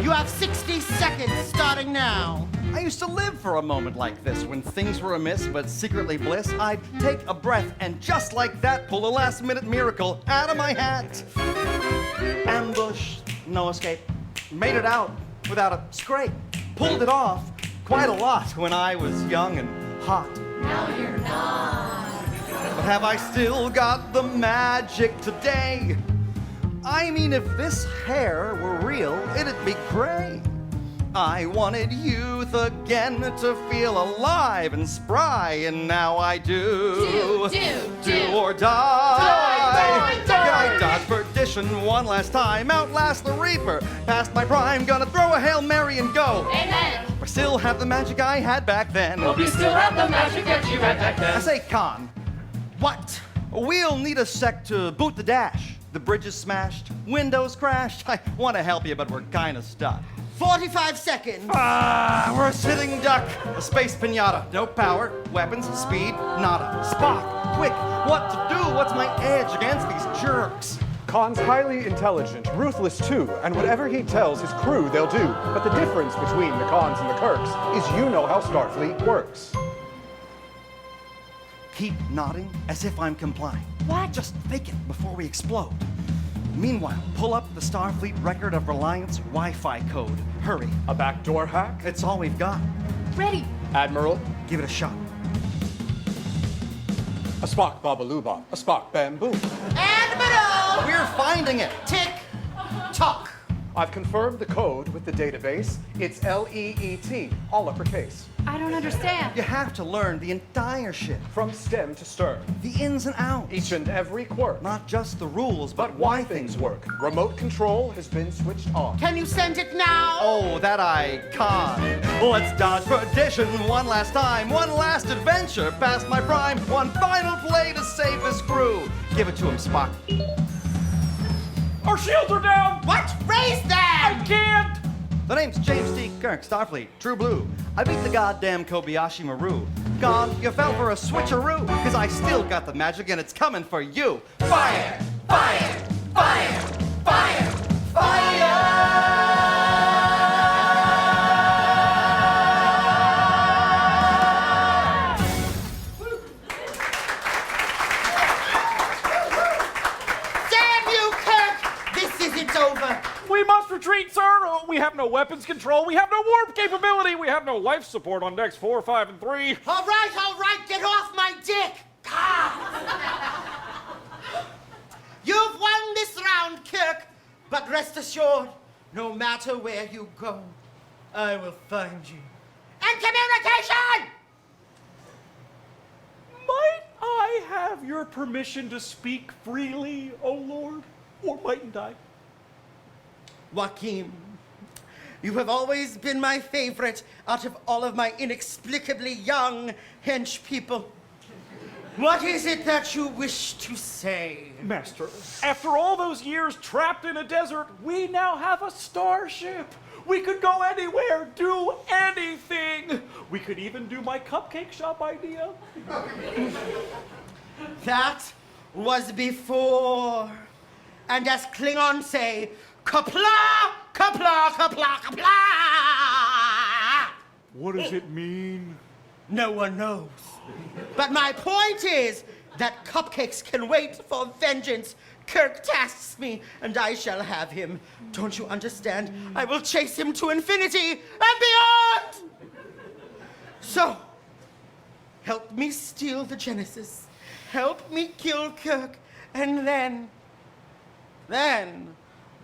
You have 60 seconds starting now. I used to live for a moment like this when things were amiss but secretly bliss. I'd take a breath and just like that pull a last-minute miracle out of my hat. Ambush, no escape. Made it out without a scrape. Pulled it off quite a lot when I was young and hot. Now you're not. But have I still got the magic today? I mean, if this hair were real, it'd be gray. I wanted youth again to feel alive and spry, and now I do. Do or die. Can I dodge perdition one last time? Outlast the Reaper. Past my prime, gonna throw a Hail Mary and go. Amen. I still have the magic I had back then. Hope you still have the magic that you had back I then. say, Khan, What? we'll need a sec to boot the dash. The bridge is smashed, windows crashed. I want to help you, but we're kind of stuck. 45 seconds. We're a sitting duck, a space pinata. No power, weapons, speed, nada. Spock, quick, what to do? What's my edge against these jerks? Khan's highly intelligent, ruthless too, and whatever he tells his crew, they'll do. But the difference between the Khans and the Kirks is you know how Starfleet works. Keep nodding as if I'm complying. What? Just fake it before we explode. Meanwhile, pull up the Starfleet record of Reliance Wi-Fi code. Hurry. A backdoor hack? It's all we've got. Ready. Admiral, Give it a shot. a Spock babaloo a Spock bamboo. Admiral! We're finding it. Tick tock. I've confirmed the code with the database. It's LEET, all uppercase. I don't understand. You have to learn the entire shit. From stem to stern. The ins and outs. Each and every quirk. Not just the rules, but Why things work. Remote control has been switched on. Can you send it now? Oh, that I can't. Let's dodge perdition one last time. One last adventure past my prime. One final play to save this crew. Give it to him, Spock. Our shields are down! What? Raise them! I can't! The name's James T. Kirk, Starfleet, True Blue. I beat the goddamn Kobayashi Maru. Gone, you fell for a switcheroo. Cause I still got the magic and it's coming for you. Fire! Fire! Fire! Fire! Fire! Damn you, Kirk! This isn't over. We must retreat, sir! Oh, we have no weapons control, we have no warp capability, we have no life support on decks 4, 5, and 3. All right, get off my dick! You've won this round, Kirk, but rest assured, no matter where you go, I will find you. And communication! Might I have your permission to speak freely, O Lord? Or mightn't I? Joachim, you have always been my favorite out of all of my inexplicably young hench people. What is it that you wish to say? Master, after all those years trapped in a desert, we now have a starship. We could go anywhere, do anything. We could even do my cupcake shop idea. That was before. And as Klingons say, kapla, kapla, kapla, kapla. What does it mean? No one knows. But my point is that cupcakes can wait for vengeance. Kirk tasks me, and I shall have him. Don't you understand? I will chase him to infinity and beyond! So, help me steal the Genesis. Help me kill Kirk, and then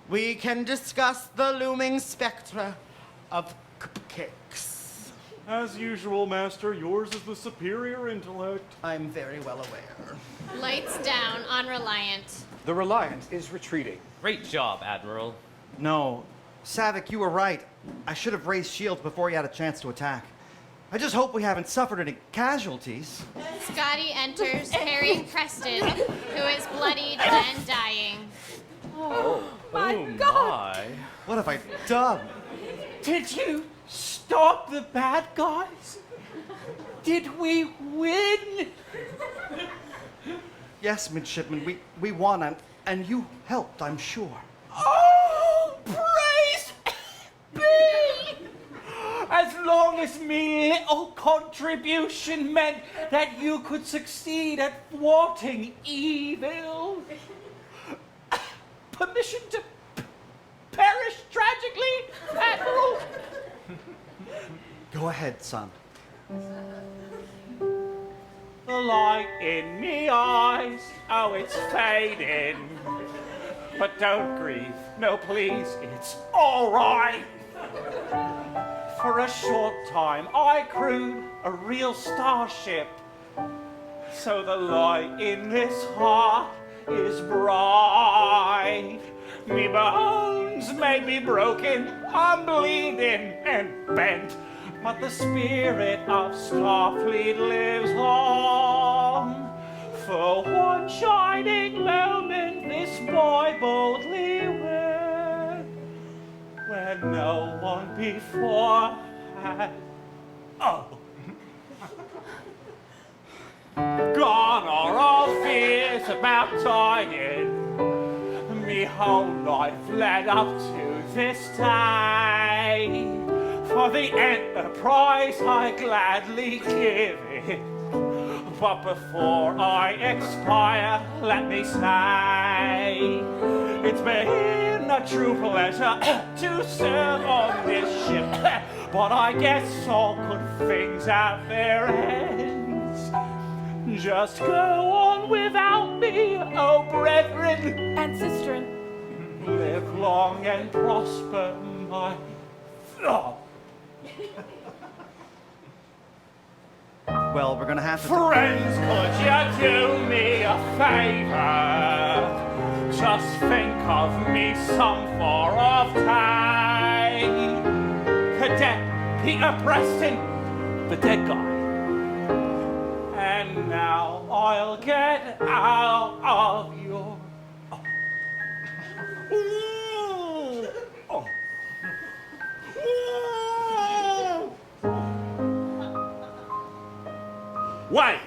we can discuss the looming spectra of cupcakes. As usual, Master, yours is the superior intellect. I'm very well aware. Lights down on Reliant. The Reliant is retreating. Great job, Admiral. No, Savick, you were right. I should have raised shields before he had a chance to attack. I just hope we haven't suffered any casualties. Scotty enters carrying Preston, who is bloodied and dying. My God! My. What have I done? Did you stop the bad guys? Did we win? Yes, midshipman, we won, and you helped, I'm sure. Oh, praise be! As long as me little contribution meant that you could succeed at thwarting evil. Permission to perish tragically, Admiral? Go ahead, son. The light in me eyes, oh, it's fading. But don't grieve, no please, it's all right. For a short time, I crewed a real starship. So the light in this heart is bright. Me bones may be broken, I'm bleeding and bent, but the spirit of Starfleet lives on. For one shining moment, this boy boldly went, where no one before had. Oh. Gone are all fears about dying. Me whole life led up to this day. For the enterprise I gladly give it. But before I expire, let me say, it's been a true pleasure to serve on this ship. But I guess all good things have their ends. Just go on without me, oh brethren. And sisterin. Live long and prosper, my... Oh. Well, we're gonna have to... Friends, could you do me a favor? Just think of me some far off time. Cadet Peter Preston, the dead guy. And now I'll get out of your... Oh. Ooh. Oh. Ooh. Wait!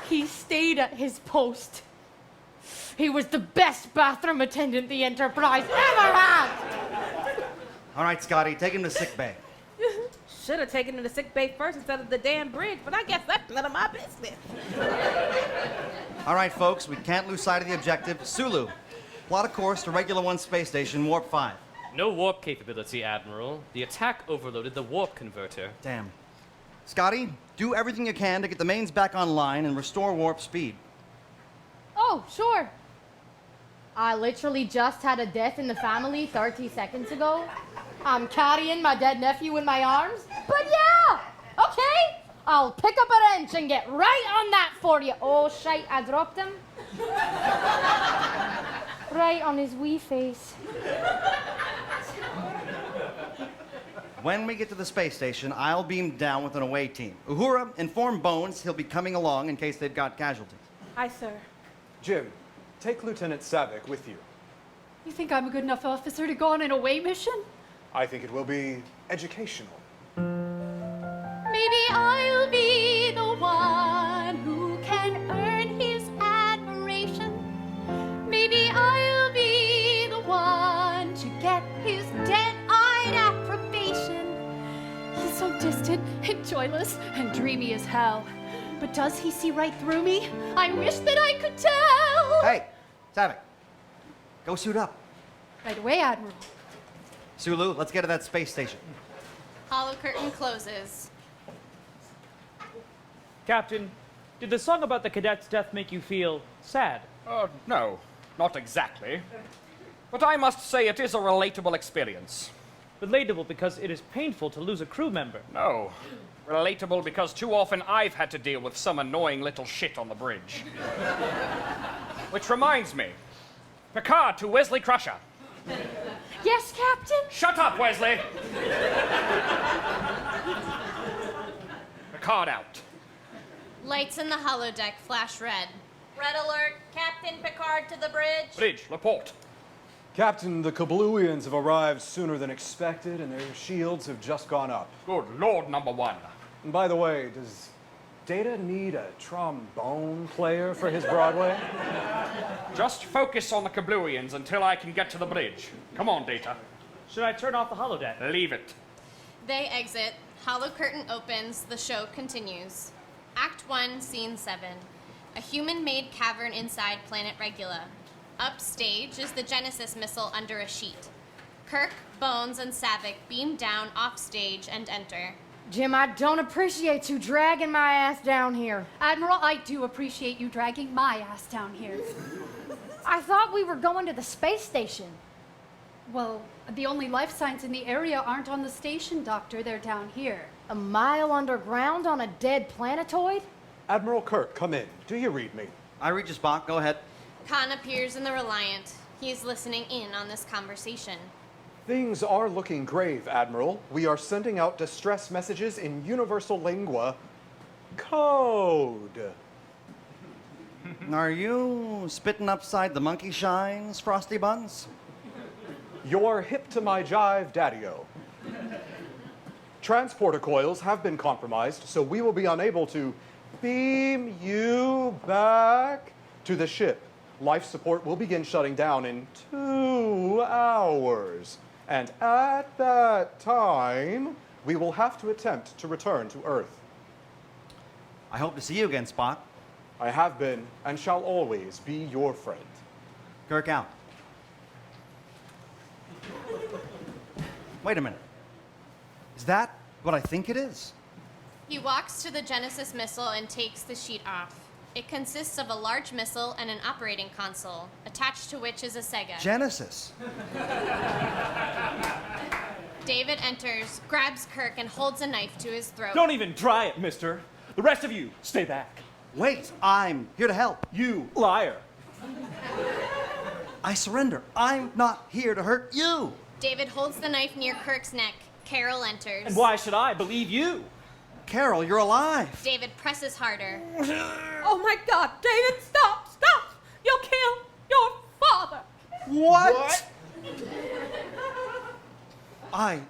He stayed at his post. He was the best bathroom attendant the Enterprise ever had! All right, Scotty, take him to sick bay. Should have taken him to sick bay first instead of the damn bridge, but I guess that's none of my business. All right, folks, we can't lose sight of the objective. Sulu, plot a course to Regular 1 space station, warp 5. No warp capability, Admiral. The attack overloaded the warp converter. Damn. Scotty, do everything you can to get the mains back online and restore warp speed. Oh, sure. I literally just had a death in the family 30 seconds ago. I'm carrying my dead nephew in my arms. But yeah, okay. I'll pick up a wrench and get right on that for you. Oh, shite, I dropped him. Right on his wee face. When we get to the space station, I'll beam down with an away team. Uhura, inform Bones he'll be coming along in case they've got casualties. Aye, sir. Jim, take Lieutenant Savick with you. You think I'm a good enough officer to go on an away mission? I think it will be educational. Maybe I'll be the one who can earn his admiration. Maybe I'll be the one to get his dead-eyed approbation. He's so distant and joyless and dreamy as hell. But does he see right through me? I wish that I could tell. Hey, Savick, go suit up. Right away, Admiral. Sulu, let's get to that space station. Hollow curtain closes. Captain, did the song about the cadet's death make you feel sad? No, not exactly. But I must say it is a relatable experience. Relatable because it is painful to lose a crew member. No. Relatable because too often I've had to deal with some annoying little shit on the bridge. Which reminds me. Picard to Wesley Crusher. Yes, Captain? Shut up, Wesley! Picard out. Lights in the holodeck flash red. Red alert. Captain Picard to the bridge. Bridge, report. Captain, the Kabluians have arrived sooner than expected, and their shields have just gone up. Good Lord, number one. And by the way, does Data need a trombone player for his Broadway? Just focus on the Kabluians until I can get to the bridge. Come on, Data. Should I turn off the holodeck? Leave it. They exit. Hollow curtain opens. The show continues. Act 1, Scene 7. A human-made cavern inside planet Regula. Upstage is the Genesis missile under a sheet. Kirk, Bones, and Savick beam down offstage and enter. Jim, I don't appreciate you dragging my ass down here. Admiral, I do appreciate you dragging my ass down here. I thought we were going to the space station. Well, the only life signs in the area aren't on the station, Doctor. They're down here. A mile underground on a dead planetoid? Admiral Kirk, come in. Do you read me? I read you, Spock. Go ahead. Khan appears in the Reliant. He is listening in on this conversation. Things are looking grave, Admiral. We are sending out distress messages in universal lingua code. Are you spitting upside the monkey shines, Frosty Buns? You're hip to my jive, Daddy-O. Transporter coils have been compromised, so we will be unable to beam you back to the ship. Life support will begin shutting down in 2 hours. And at that time, we will have to attempt to return to Earth. I hope to see you again, Spock. I have been and shall always be your friend. Kirk out. Wait a minute. Is that what I think it is? He walks to the Genesis missile and takes the sheet off. It consists of a large missile and an operating console, attached to which is a Sega. Genesis. David enters, grabs Kirk, and holds a knife to his throat. Don't even try it, mister. The rest of you, stay back. Wait, I'm here to help. You liar. I surrender. I'm not here to hurt you. David holds the knife near Kirk's neck. Carol enters. And why should I believe you? Carol, you're alive. David presses harder. Oh my God, David, stop, stop! You'll kill your father. What? I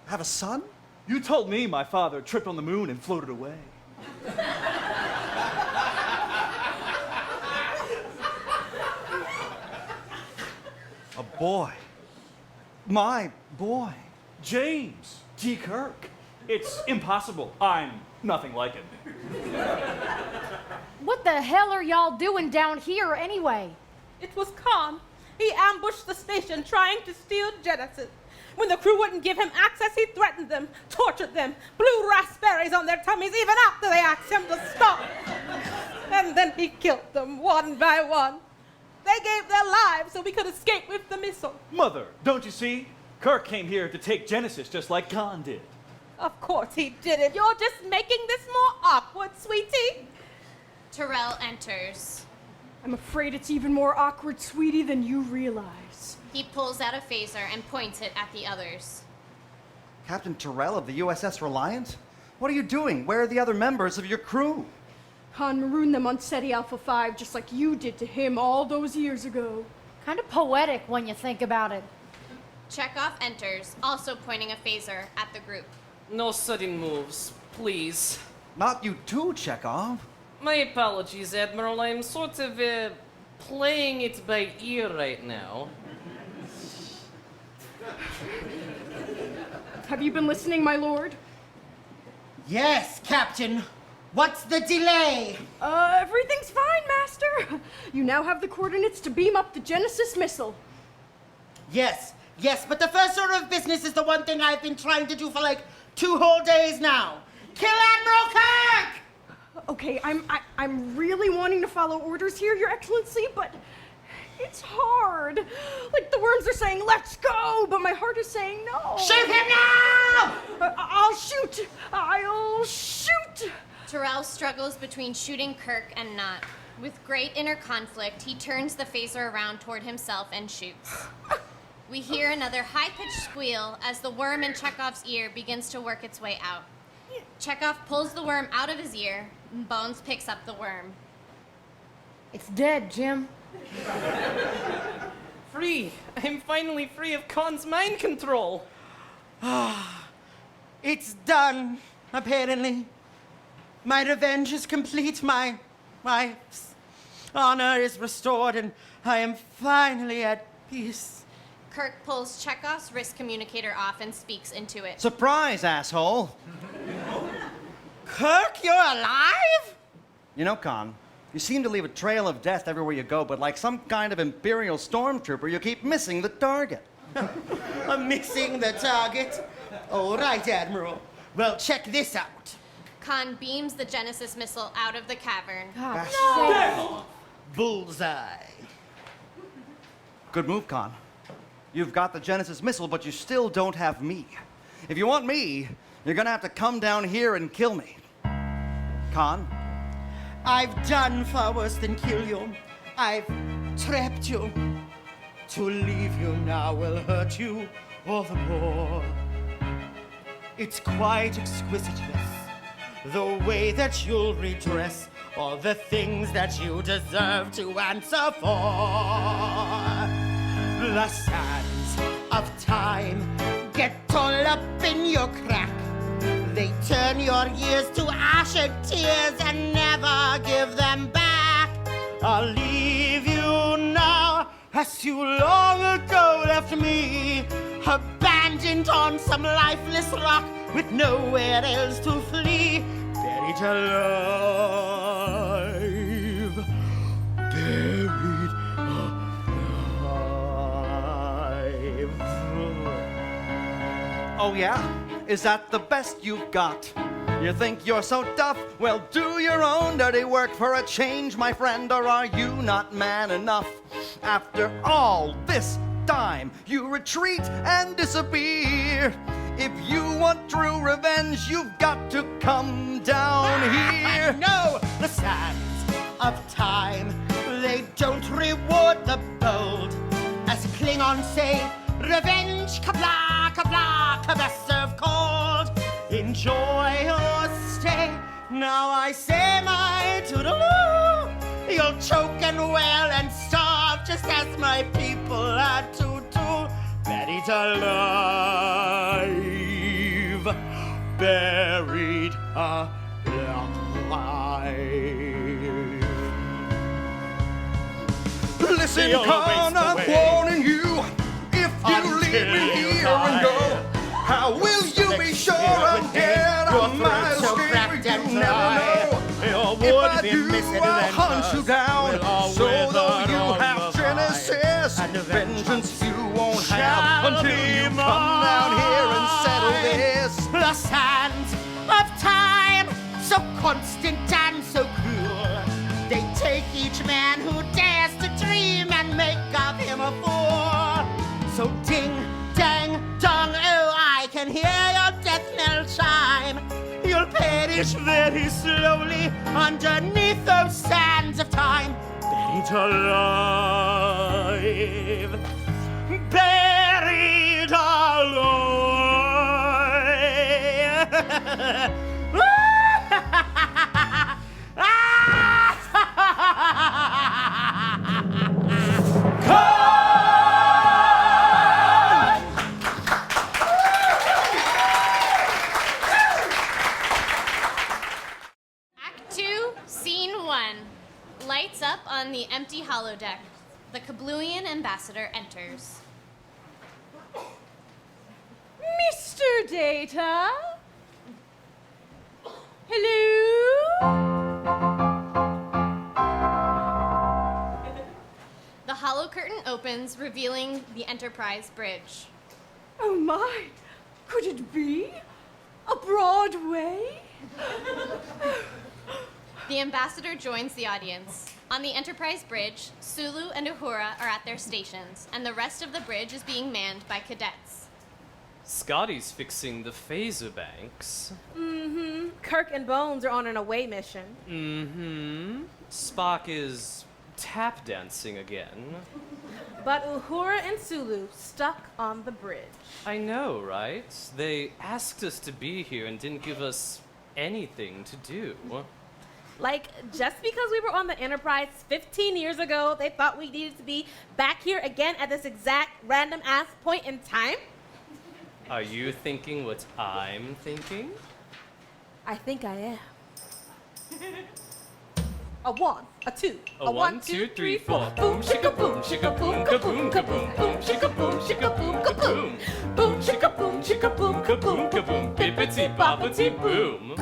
have a son? You told me my father tripped on the moon and floated away. A boy. My boy. James T. Kirk. It's impossible. I'm nothing like him. What the hell are y'all doing down here anyway? It was Khan. He ambushed the station trying to steal Genesis. When the crew wouldn't give him access, he threatened them, tortured them, blew raspberries on their tummies even after they asked him to stop. And then he killed them one by one. They gave their lives so we could escape with the missile. Mother, don't you see? Kirk came here to take Genesis just like Khan did. Of course he didn't. You're just making this more awkward, sweetie. Terrell enters. I'm afraid it's even more awkward, sweetie, than you realize. He pulls out a phaser and points it at the others. Captain Terrell of the USS Reliant? What are you doing? Where are the other members of your crew? Han marooned them on SETI Alpha 5 just like you did to him all those years ago. Kind of poetic when you think about it. Chekhov enters, also pointing a phaser at the group. No sudden moves, please. Not you too, Chekhov. My apologies, Admiral. I'm sort of, playing it by ear right now. Have you been listening, my lord? Yes, Captain. What's the delay? Everything's fine, Master. You now have the coordinates to beam up the Genesis missile. Yes, but the first order of business is the one thing I've been trying to do for like 2 whole days now. Kill Admiral Kirk! Okay, I'm really wanting to follow orders here, Your Excellency, but it's hard. Like the worms are saying, let's go, but my heart is saying no. Shoot him now! I'll shoot! I'll shoot! Terrell struggles between shooting Kirk and not. With great inner conflict, he turns the phaser around toward himself and shoots. We hear another high-pitched squeal as the worm in Chekhov's ear begins to work its way out. Chekhov pulls the worm out of his ear, and Bones picks up the worm. It's dead, Jim. Free! I'm finally free of Khan's mind control! It's done, apparently. My revenge is complete. My wife's honor is restored, and I am finally at peace. Kirk pulls Chekhov's wrist communicator off and speaks into it. Surprise, asshole. Kirk, you're alive? You know, Khan, you seem to leave a trail of death everywhere you go, but like some kind of Imperial stormtrooper, you keep missing the target. I'm missing the target. All right, Admiral. Well, check this out. Khan beams the Genesis missile out of the cavern. Bullseye. Good move, Khan. You've got the Genesis missile, but you still don't have me. If you want me, you're gonna have to come down here and kill me. Khan? I've done far worse than kill you. I've trapped you. To leave you now will hurt you all the more. It's quite exquisite, yes, the way that you'll redress all the things that you deserve to answer for. The sands of time get all up in your crack. They turn your years to ashen tears and never give them back. I'll leave you now, as you long ago left me, abandoned on some lifeless rock with nowhere else to flee. Buried alive, buried alive. Oh yeah? Is that the best you've got? You think you're so tough? Well, do your own dirty work for a change, my friend, or are you not man enough? After all this time, you retreat and disappear. If you want true revenge, you've got to come down here. No, the sands of time, they don't reward the bold. As Klingons say, revenge, kabla, kabla, kabla, serve cold. Enjoy your stay. Now I say my toodaloo. You'll choke and wail and starve just as my people had to do. Buried alive, buried alive. Listen, Khan, I'm warning you. If you leave me here and go, how will you be sure I'm dead? I might escape, you never know. If I do, I'll hunt you down. So though you have Genesis, vengeance you won't have until you come down. constant and so cruel. They take each man who dares to dream and make of him a fool. So ding, dang, dong, oh, I can hear your death knell chime. You'll perish very slowly underneath those sands of time. Buried alive, buried alive. Act 2, Scene 1. Lights up on the empty holodeck. The Kabluian ambassador enters. Mr. Data? Hello? The holo curtain opens, revealing the Enterprise bridge. Oh my, could it be? A Broadway? The ambassador joins the audience. On the Enterprise bridge, Sulu and Uhura are at their stations, and the rest of the bridge is being manned by cadets. Scotty's fixing the phaser banks. Mm-hmm. Kirk and Bones are on an away mission. Mm-hmm. Spock is tap dancing again. But Uhura and Sulu stuck on the bridge. I know, right? They asked us to be here and didn't give us anything to do. Like, just because we were on the Enterprise 15 years ago, they thought we needed to be back here again at this exact random-ass point in time? Are you thinking what I'm thinking? I think I am. A 1, a 2, A 1, 2, 3, 4. Boom, shika boom, shika boom, kaboom, kaboom, boom, shika boom, shika boom, kaboom. Boom, shika boom, shika boom, kaboom, kaboom, bippity boppity boom.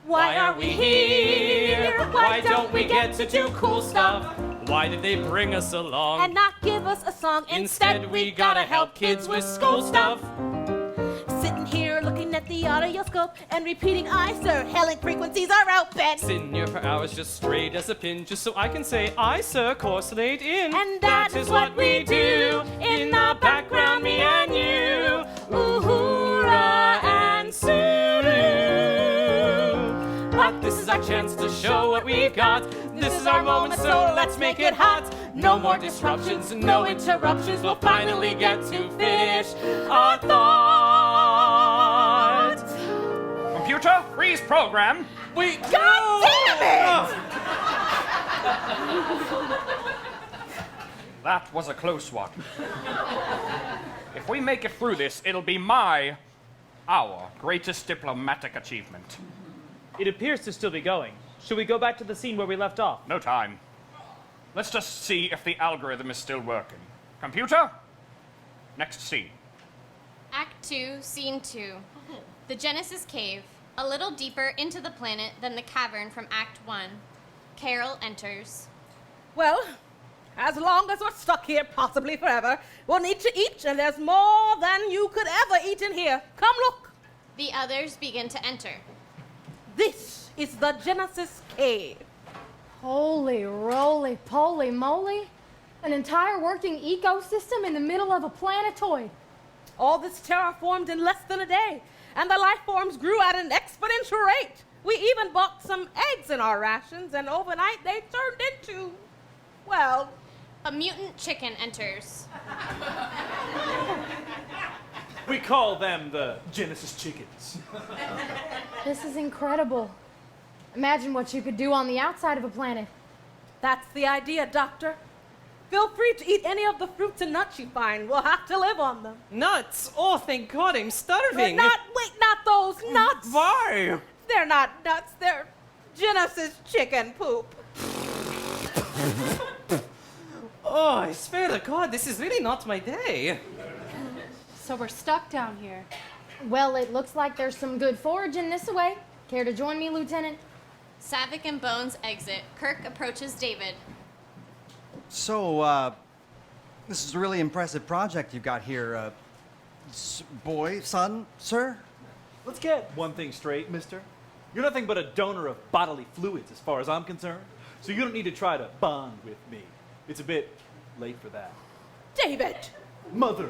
Why are we here? Why don't we get to do cool stuff? Why did they bring us along? And not give us a song. Instead, we gotta help kids with school stuff. Sitting here looking at the audioscope and repeating, I, sir, hailing frequencies are out, Ben. Sitting here for hours just straight as a pin, just so I can say, I, sir, course laid in. And that is what we do in the background, me and you, Uhura and Sulu. But this is our chance to show what we've got. This is our moment, so let's make it hot. No more disruptions, no interruptions. We'll finally get to finish our thought. Computer, freeze program. We God damn it! That was a close one. If we make it through this, it'll be our greatest diplomatic achievement. It appears to still be going. Should we go back to the scene where we left off? No time. Let's just see if the algorithm is still working. Computer, next scene. Act 2, Scene 2. The Genesis Cave, a little deeper into the planet than the cavern from Act 1. Carol enters. Well, as long as we're stuck here, possibly forever, we'll need to eat, and there's more than you could ever eat in here. Come look. The others begin to enter. This is the Genesis Cave. Holy roly poly moly. An entire working ecosystem in the middle of a planetoid. All this terraformed in less than a day, and the life forms grew at an exponential rate. We even bought some eggs in our rations, and overnight they turned into, well... A mutant chicken enters. We call them the Genesis chickens. This is incredible. Imagine what you could do on the outside of a planet. That's the idea, Doctor. Feel free to eat any of the fruits and nuts you find. We'll have to live on them. Nuts? Oh, thank God, I'm starving. Not those nuts. Why? They're not nuts. They're Genesis chicken poop. Oh, I swear to God, this is really not my day. So we're stuck down here. Well, it looks like there's some good foraging this way. Care to join me, Lieutenant? Savick and Bones exit. Kirk approaches David. So, this is a really impressive project you've got here, boy, son, sir? Let's get one thing straight, mister. You're nothing but a donor of bodily fluids as far as I'm concerned, so you don't need to try to bond with me. It's a bit late for that. David! Mother!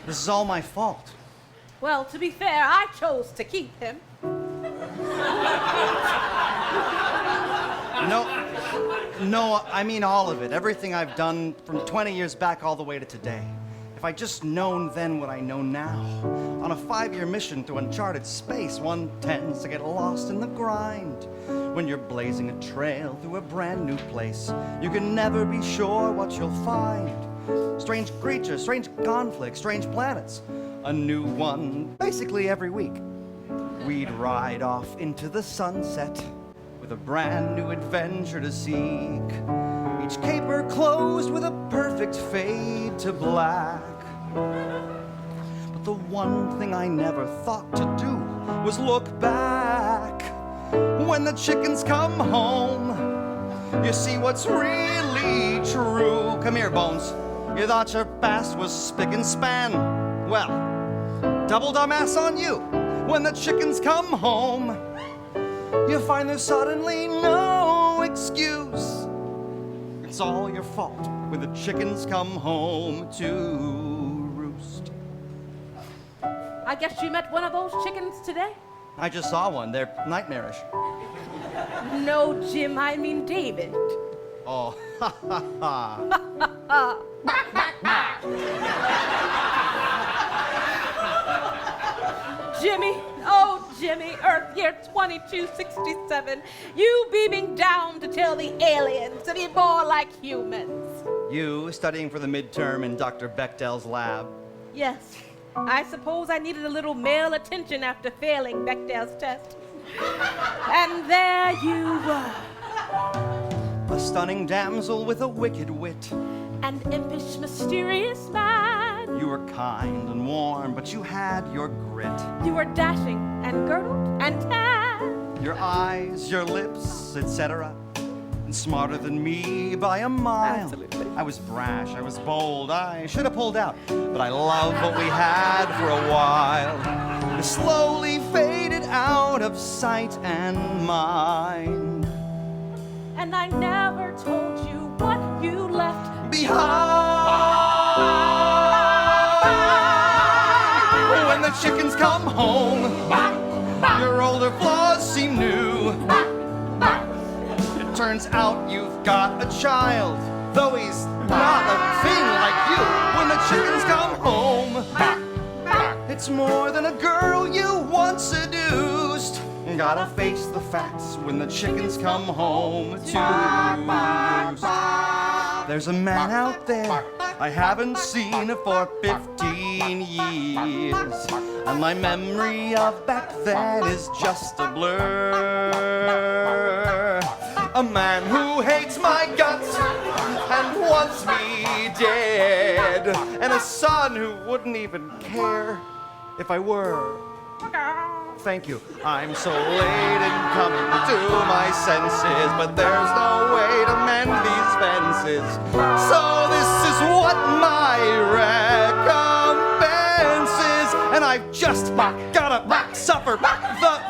This is all my fault. Well, to be fair, I chose to keep him. No, I mean all of it. Everything I've done from 20 years back all the way to today. If I'd just known then what I know now. On a 5-year mission through uncharted space, one tends to get lost in the grind. When you're blazing a trail through a brand new place, you can never be sure what you'll find. Strange creatures, strange conflicts, strange planets. A new one, basically every week. We'd ride off into the sunset with a brand new adventure to seek. Each caper closed with a perfect fade to black. But the one thing I never thought to do was look back. When the chickens come home, you see what's really true. Come here, Bones. You thought your past was spick and span. Well, double dumbass on you. When the chickens come home, you find there's suddenly no excuse. It's all your fault when the chickens come home to roost. I guess you met one of those chickens today? I just saw one. They're nightmarish. No, Jim, I mean David. Oh, ha ha ha. Jimmy, oh Jimmy, Earth year 2267, you beaming down to tell the aliens to be more like humans. You studying for the midterm in Dr. Bechdel's lab. Yes, I suppose I needed a little male attention after failing Bechdel's test. And there you were. A stunning damsel with a wicked wit. An impish, mysterious man. You were kind and warm, but you had your grit. You were dashing and girdled and tan. Your eyes, your lips, etc. And smarter than me by a mile. Absolutely. I was brash, I was bold, I should have pulled out. But I loved what we had for a while. It slowly faded out of sight and mind. And I never told you what you left behind. When the chickens come home, your older flaws seem new. It turns out you've got a child, though he's not a thing like you. When the chickens come home, it's more than a girl you once seduced. Gotta face the facts when the chickens come home to roost. There's a man out there I haven't seen for 15 years, and my memory of back then is just a blur. A man who hates my guts and wants me dead, and a son who wouldn't even care if I were. Thank you. I'm so late in coming to my senses, but there's no way to mend these fences. So this is what my recompense is, and I've just gotta suffer the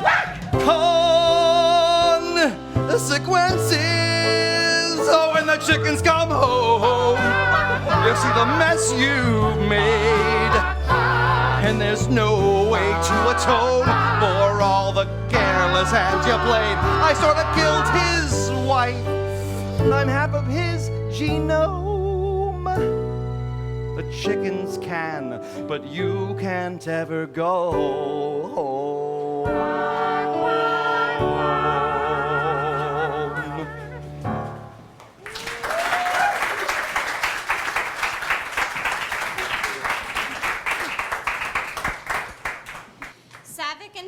consequences. So when the chickens come home, you see the mess you've made, and there's no way to atone for all the careless hands you played. I sort of killed his wife, and I'm half of his genome. The chickens can, but you can't ever go home.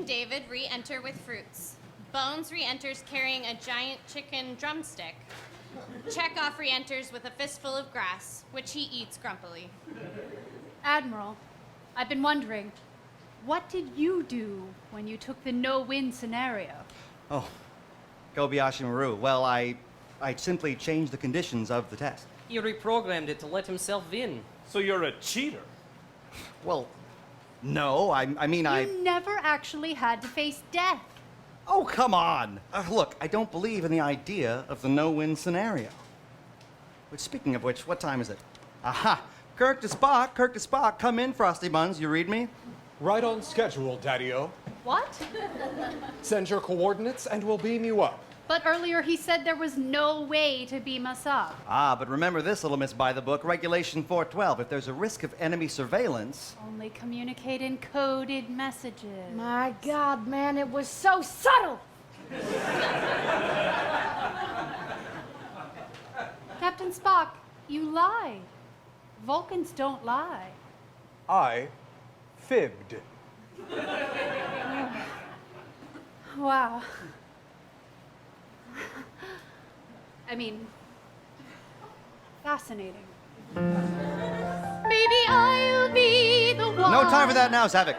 David re-enter with fruits. Bones re-enters carrying a giant chicken drumstick. Chekhov re-enters with a fistful of grass, which he eats grumpily. Admiral, I've been wondering, what did you do when you took the no-win scenario? Oh, Kobayashi Maru. Well, I simply changed the conditions of the test. He reprogrammed it to let himself win. So you're a cheater? Well, No, I mean, You never actually had to face death. Oh, come on. Look, I don't believe in the idea of the no-win scenario. But speaking of which, what time is it? Aha! Kirk to Spock, come in, Frosty Buns, you read me? Right on schedule, Daddy-O. What? Send your coordinates and we'll beam you up. But earlier he said there was no way to beam us up. Ah, but remember this, little miss by the book, Regulation 412. If there's a risk of enemy surveillance... Only communicate in coded messages. My God, man, it was so subtle. Captain Spock, you lied. Vulcans don't lie. I fibbed. Wow. I mean, fascinating. Maybe I'll be the one. No time for that now, Savik.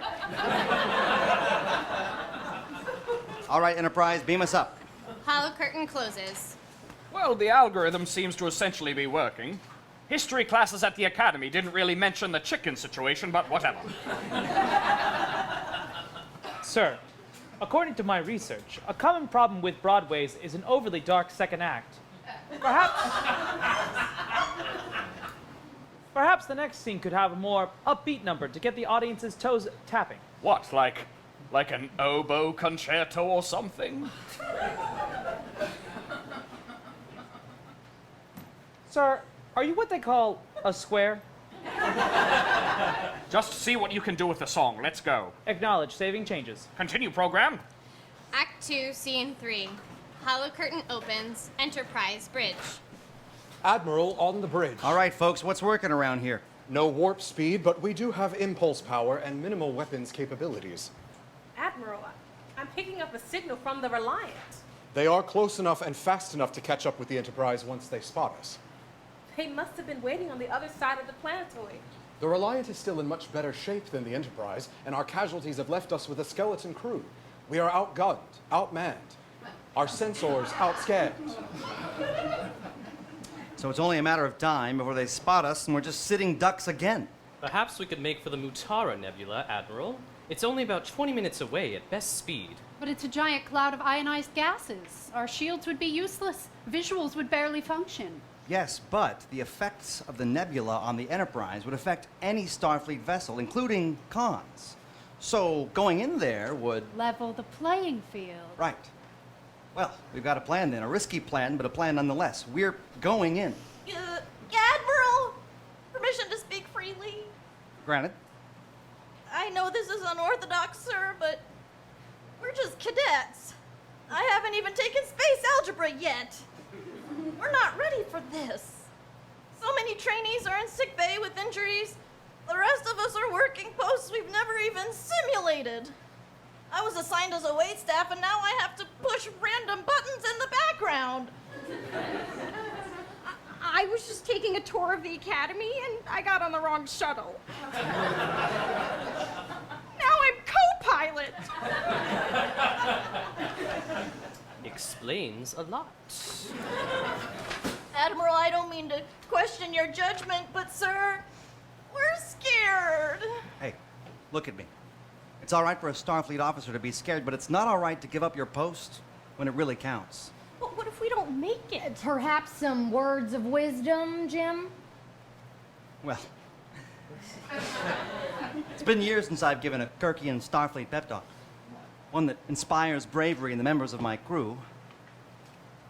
All right, Enterprise, beam us up. Hollow curtain closes. Well, the algorithm seems to essentially be working. History classes at the Academy didn't really mention the chicken situation, but whatever. Sir, according to my research, a common problem with Broadway's is an overly dark second act. Perhaps the next scene could have a more upbeat number to get the audience's toes tapping. What, like an oboe concerto or something? Sir, are you what they call a square? Just see what you can do with the song. Let's go. Acknowledge, saving changes. Continue, program. Act 2, Scene 3. Hollow curtain opens. Enterprise bridge. Admiral on the bridge. All right, folks, what's working around here? No warp speed, but we do have impulse power and minimal weapons capabilities. Admiral, I'm picking up a signal from the Reliant. They are close enough and fast enough to catch up with the Enterprise once they spot us. They must have been waiting on the other side of the planetoid. The Reliant is still in much better shape than the Enterprise, and our casualties have left us with a skeleton crew. We are outgunned, outmanned. Our sensors outscanned. So it's only a matter of time before they spot us and we're just sitting ducks again. Perhaps we could make for the Mutara Nebula, Admiral. It's only about 20 minutes away at best speed. But it's a giant cloud of ionized gases. Our shields would be useless. Visuals would barely function. Yes, but the effects of the nebula on the Enterprise would affect any Starfleet vessel, including Khan's. So going in there would... Level the playing field. Right. Well, we've got a plan then. A risky plan, but a plan nonetheless. We're going in. Admiral! Permission to speak freely? Granted. I know this is unorthodox, sir, but we're just cadets. I haven't even taken space algebra yet. We're not ready for this. So many trainees are in sickbay with injuries. The rest of us are working posts we've never even simulated. I was assigned as a waitstaff, and now I have to push random buttons in the background. I was just taking a tour of the academy and I got on the wrong shuttle. Now I'm co-pilot. Explains a lot. Admiral, I don't mean to question your judgment, but sir, we're scared. Hey, look at me. It's all right for a Starfleet officer to be scared, but it's not all right to give up your post when it really counts. But what if we don't make it? Perhaps some words of wisdom, Jim? Well, it's been years since I've given a Kirkian Starfleet pep talk. One that inspires bravery in the members of my crew.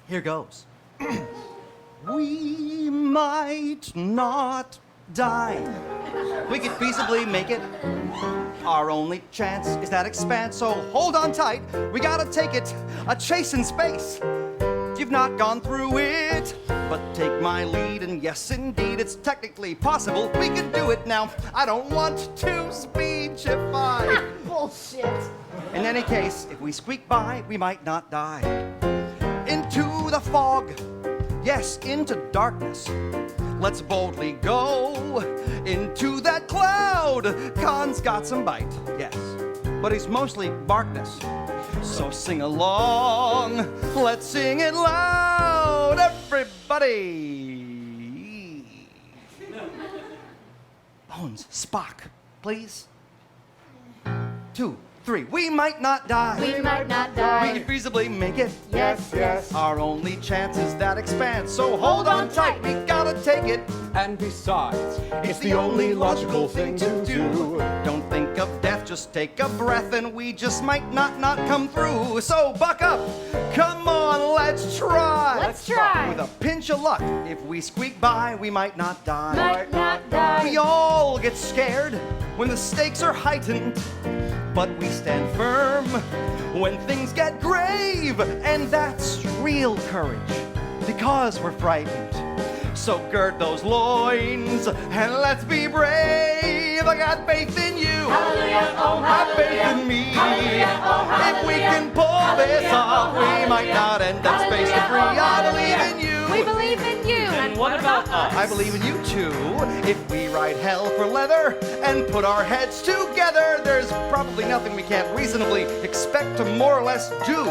Here goes. We might not die. We could feasibly make it. Our only chance is that expanse, so hold on tight. We gotta take it, a chase in space. You've not gone through it, but take my lead, and yes, indeed, it's technically possible. We can do it now. I don't want to speechify. Bullshit. In any case, if we squeak by, we might not die. Into the fog, yes, into darkness. Let's boldly go into that cloud. Khan's got some bite, yes, but he's mostly barkness. So sing along, let's sing it loud, everybody. Bones, Spock, please. 2, 3. We might not die. We might not We die. can feasibly make it. Yes, yes. Our only chance is that expanse. So hold on tight, we gotta take it. And besides, it's the only logical thing to do. Don't think of death, just take a breath, and we just might not come through. So buck up, come on, let's try. Let's try. With a pinch of luck, if we squeak by, we might not die. Might not die. We all get scared when the stakes are heightened, but we stand firm when things get grave, and that's real courage, because we're frightened. So gird those loins and let's be brave. I got faith in you. Hallelujah, oh, Have faith hallelujah. in me. Hallelujah, oh, If we hallelujah. can pull this Hallelujah, off, oh, we might not end up space Hallelujah, debris. oh, I believe hallelujah. in you. We believe in you. And what about us? I believe in you too. If we ride hell for leather and put our heads together, there's probably nothing we can't reasonably expect to more or less do.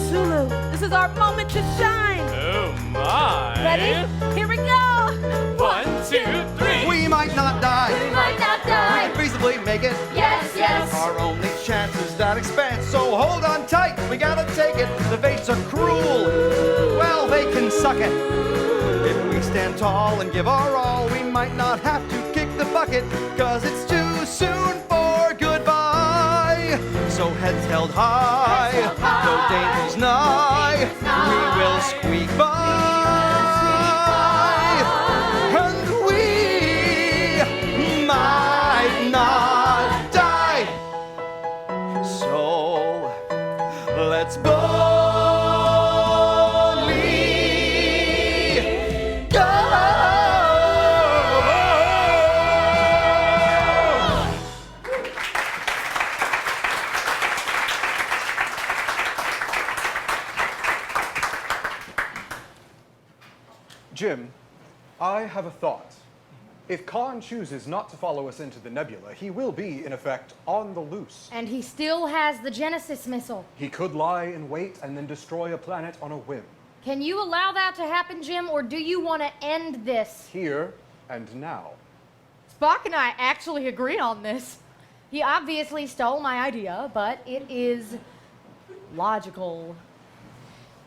Sulu, this is our moment to shine. Oh my. Ready? Here we go. 1, 2, 3. We might not die. We might not We die. can feasibly make it. Yes, yes. Our only chance is that expanse. So hold on tight. We gotta take it. The fates are cruel. Well, they can suck it. If we stand tall and give our all, we might not have to kick the bucket, 'cause it's too soon for goodbye. So heads held high, no dangers nigh, we will squeak by. And we might not die. So let's boldly go. Jim, I have a thought. If Khan chooses not to follow us into the nebula, he will be, in effect, on the loose. And he still has the Genesis missile. He could lie in wait and then destroy a planet on a whim. Can you allow that to happen, Jim, or do you want to end this? Here and now. Spock and I actually agree on this. He obviously stole my idea, but it is logical.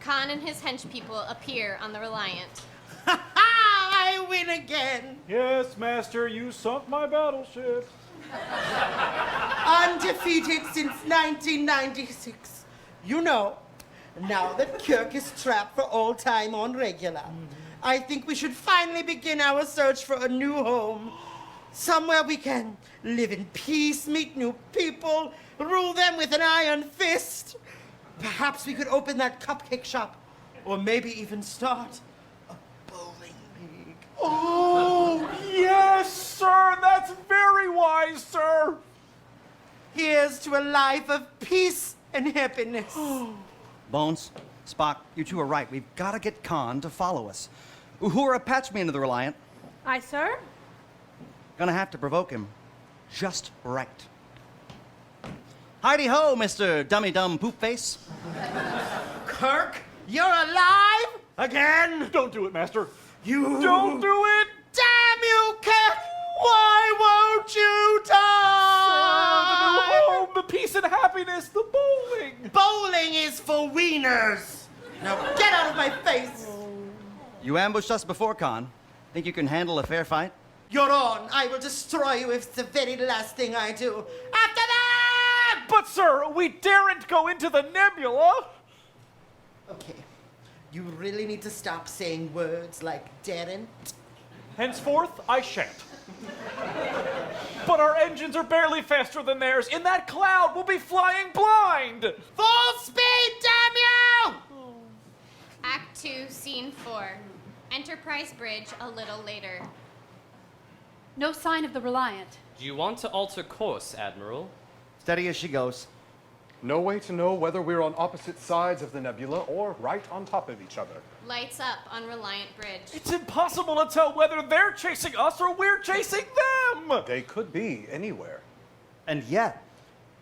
Khan and his hench people appear on the Reliant. I win again. Yes, Master, you sunk my battleship. Undefeated since 1996. You know, now that Kirk is trapped for all time on regular, I think we should finally begin our search for a new home. Somewhere we can live in peace, meet new people, rule them with an iron fist. Perhaps we could open that cupcake shop, or maybe even start a bowling league. Oh, yes, sir. That's very wise, sir. Here's to a life of peace and happiness. Bones, Spock, you two are right. We've got to get Khan to follow us. Uhura, patch me into the Reliant. Aye, sir. Gonna have to provoke him just right. Heidi ho, Mr. Dummy Dumb Poop Face. Kirk, you're alive? Again? Don't do it, Master. You Don't do it! Damn you, Kirk! Why won't you die? The new home, the peace and happiness, the bowling. Bowling is for wieners. Now get out of my face. You ambushed us before, Khan. Think you can handle a fair fight? You're on. I will destroy you if it's the very last thing I do. After that! But, sir, we daren't go into the nebula. Okay. You really need to stop saying words like daren't. Henceforth, I shan't. But our engines are barely faster than theirs. In that cloud, we'll be flying blind. Full speed, damn you! Act 2, Scene 4. Enterprise Bridge a little later. No sign of the Reliant. Do you want to alter course, Admiral? Steady as she goes. No way to know whether we're on opposite sides of the nebula or right on top of each other. Lights up on Reliant Bridge. It's impossible to tell whether they're chasing us or we're chasing them. They could be anywhere. And yet,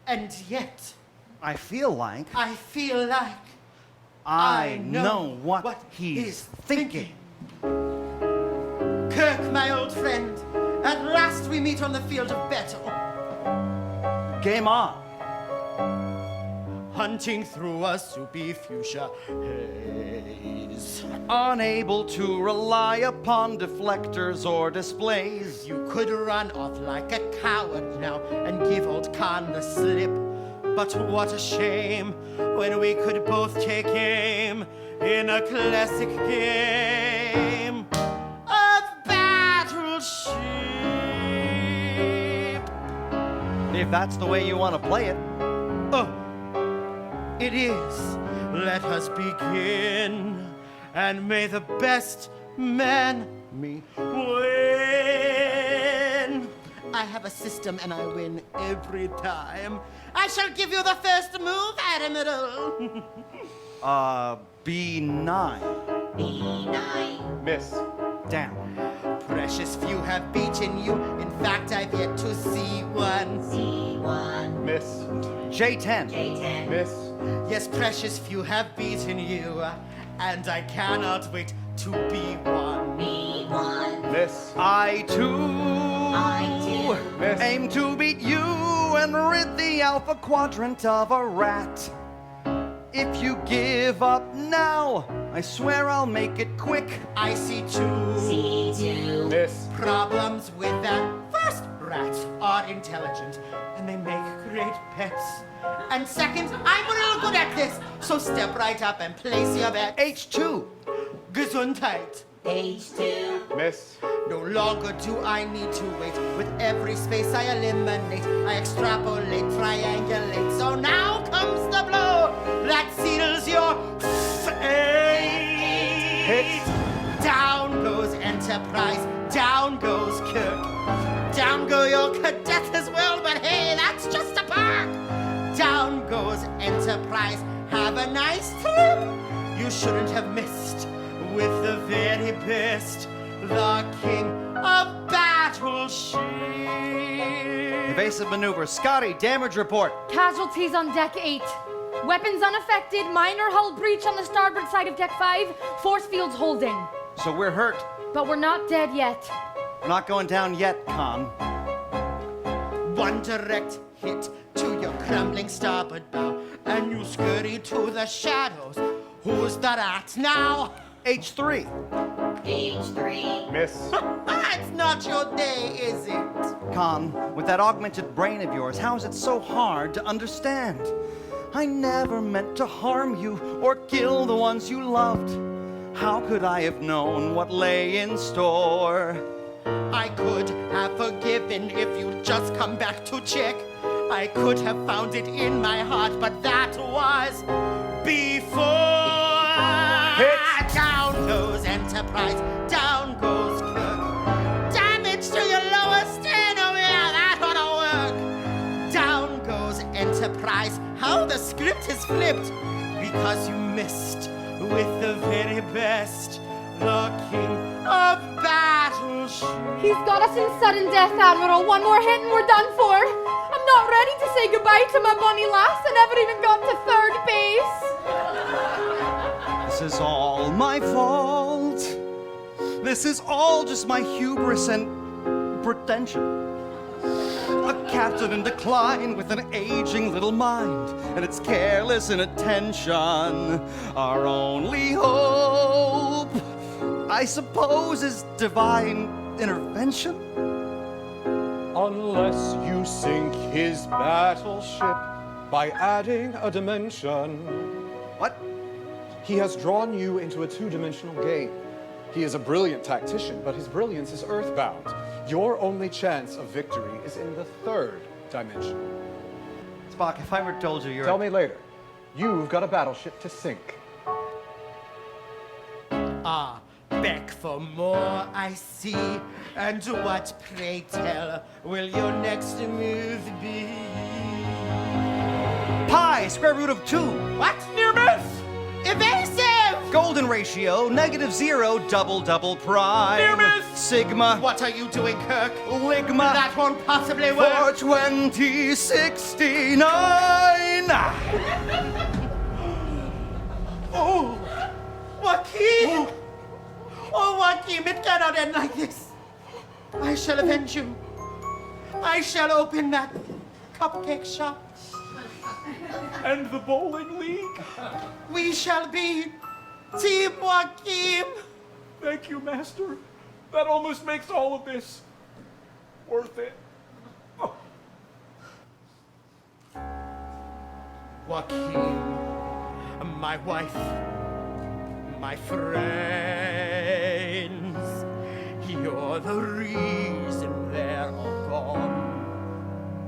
And yet, I feel like I feel like I know what he's thinking. Kirk, my old friend, at last we meet on the field of battle. Game on. Hunting through a soupy fuchsia haze. Unable to rely upon deflectors or displays. You could run off like a coward now and give old Khan the slip. But what a shame when we could both take aim in a classic game of battleship. If that's the way you want to play it. Oh, it is. Let us begin, and may the best man me win. I have a system and I win every time. I shall give you the first move, Admiral. B9. B9. Miss. Down. Precious few have beaten you. In fact, I've yet to see one. C1. Miss. J10. J10. Miss. Yes, precious few have beaten you, and I cannot wait to be one. B1. Miss. I2. I2. Miss. Aim to beat you and rid the alpha quadrant of a rat. If you give up now, I swear I'll make it quick. I see two. C2. Miss. Problems with that first rat are intelligent, and they make great pets. And second, I'm real good at this, so step right up and place your bet. H2. Gesundheit. H2. Miss. No longer do I need to wait. With every space I eliminate, I extrapolate, triangulate. So now comes the blow that seals your fate. Hit. Down goes Enterprise, down goes Kirk. Down go your cadets as well, but hey, that's just a perk. Down goes Enterprise, have a nice trip. You shouldn't have missed with the very best, the king of battleship. Evasive maneuver. Scotty, damage report. Casualties on deck 8. Weapons unaffected. Minor hull breach on the starboard side of deck 5. Force fields holding. So we're hurt. But we're not dead yet. We're not going down yet, Khan. One direct hit to your crumbling starboard bow, and you scurry to the shadows. Who's the rat now? H3. H3. Miss. It's not your day, is it? Khan, with that augmented brain of yours, how is it so hard to understand? I never meant to harm you or kill the ones you loved. How could I have known what lay in store? I could have forgiven if you'd just come back to check. I could have found it in my heart, but that was before. Hit. Down goes Enterprise, down goes Kirk. Damage to your lower sternum, yeah, that ought to work. Down goes Enterprise. How the script is flipped, because you missed with the very best, the king of battleship. He's got us in sudden death, Admiral. One more hit and we're done for. I'm not ready to say goodbye to my bunny lass. I never even got to third base. This is all my fault. This is all just my hubris and pretension. A captain in decline with an aging little mind, and its careless inattention. Our only hope, I suppose, is divine intervention. Unless you sink his battleship by adding a dimension. What? He has drawn you into a two-dimensional game. He is a brilliant tactician, but his brilliance is earthbound. Your only chance of victory is in the third dimension. Spock, if I ever told you you're... Tell me later. You've got a battleship to sink. Ah, back for more, I see. And what, pray tell, will your next move be? Pi, square root of 2. What? Near miss! Evasive! Golden ratio, -0, double prime. Near miss! Sigma. What are you doing, Kirk? Ligma. That won't possibly work. 42069. Oh, Joaquin! Oh, Joaquin, it cannot end like this. I shall avenge you. I shall open that cupcake shop. And the bowling league? We shall be Team Joachim. Thank you, Master. That almost makes all of this worth it. Oh. Joachim, my wife, my friends, you're the reason they're all gone.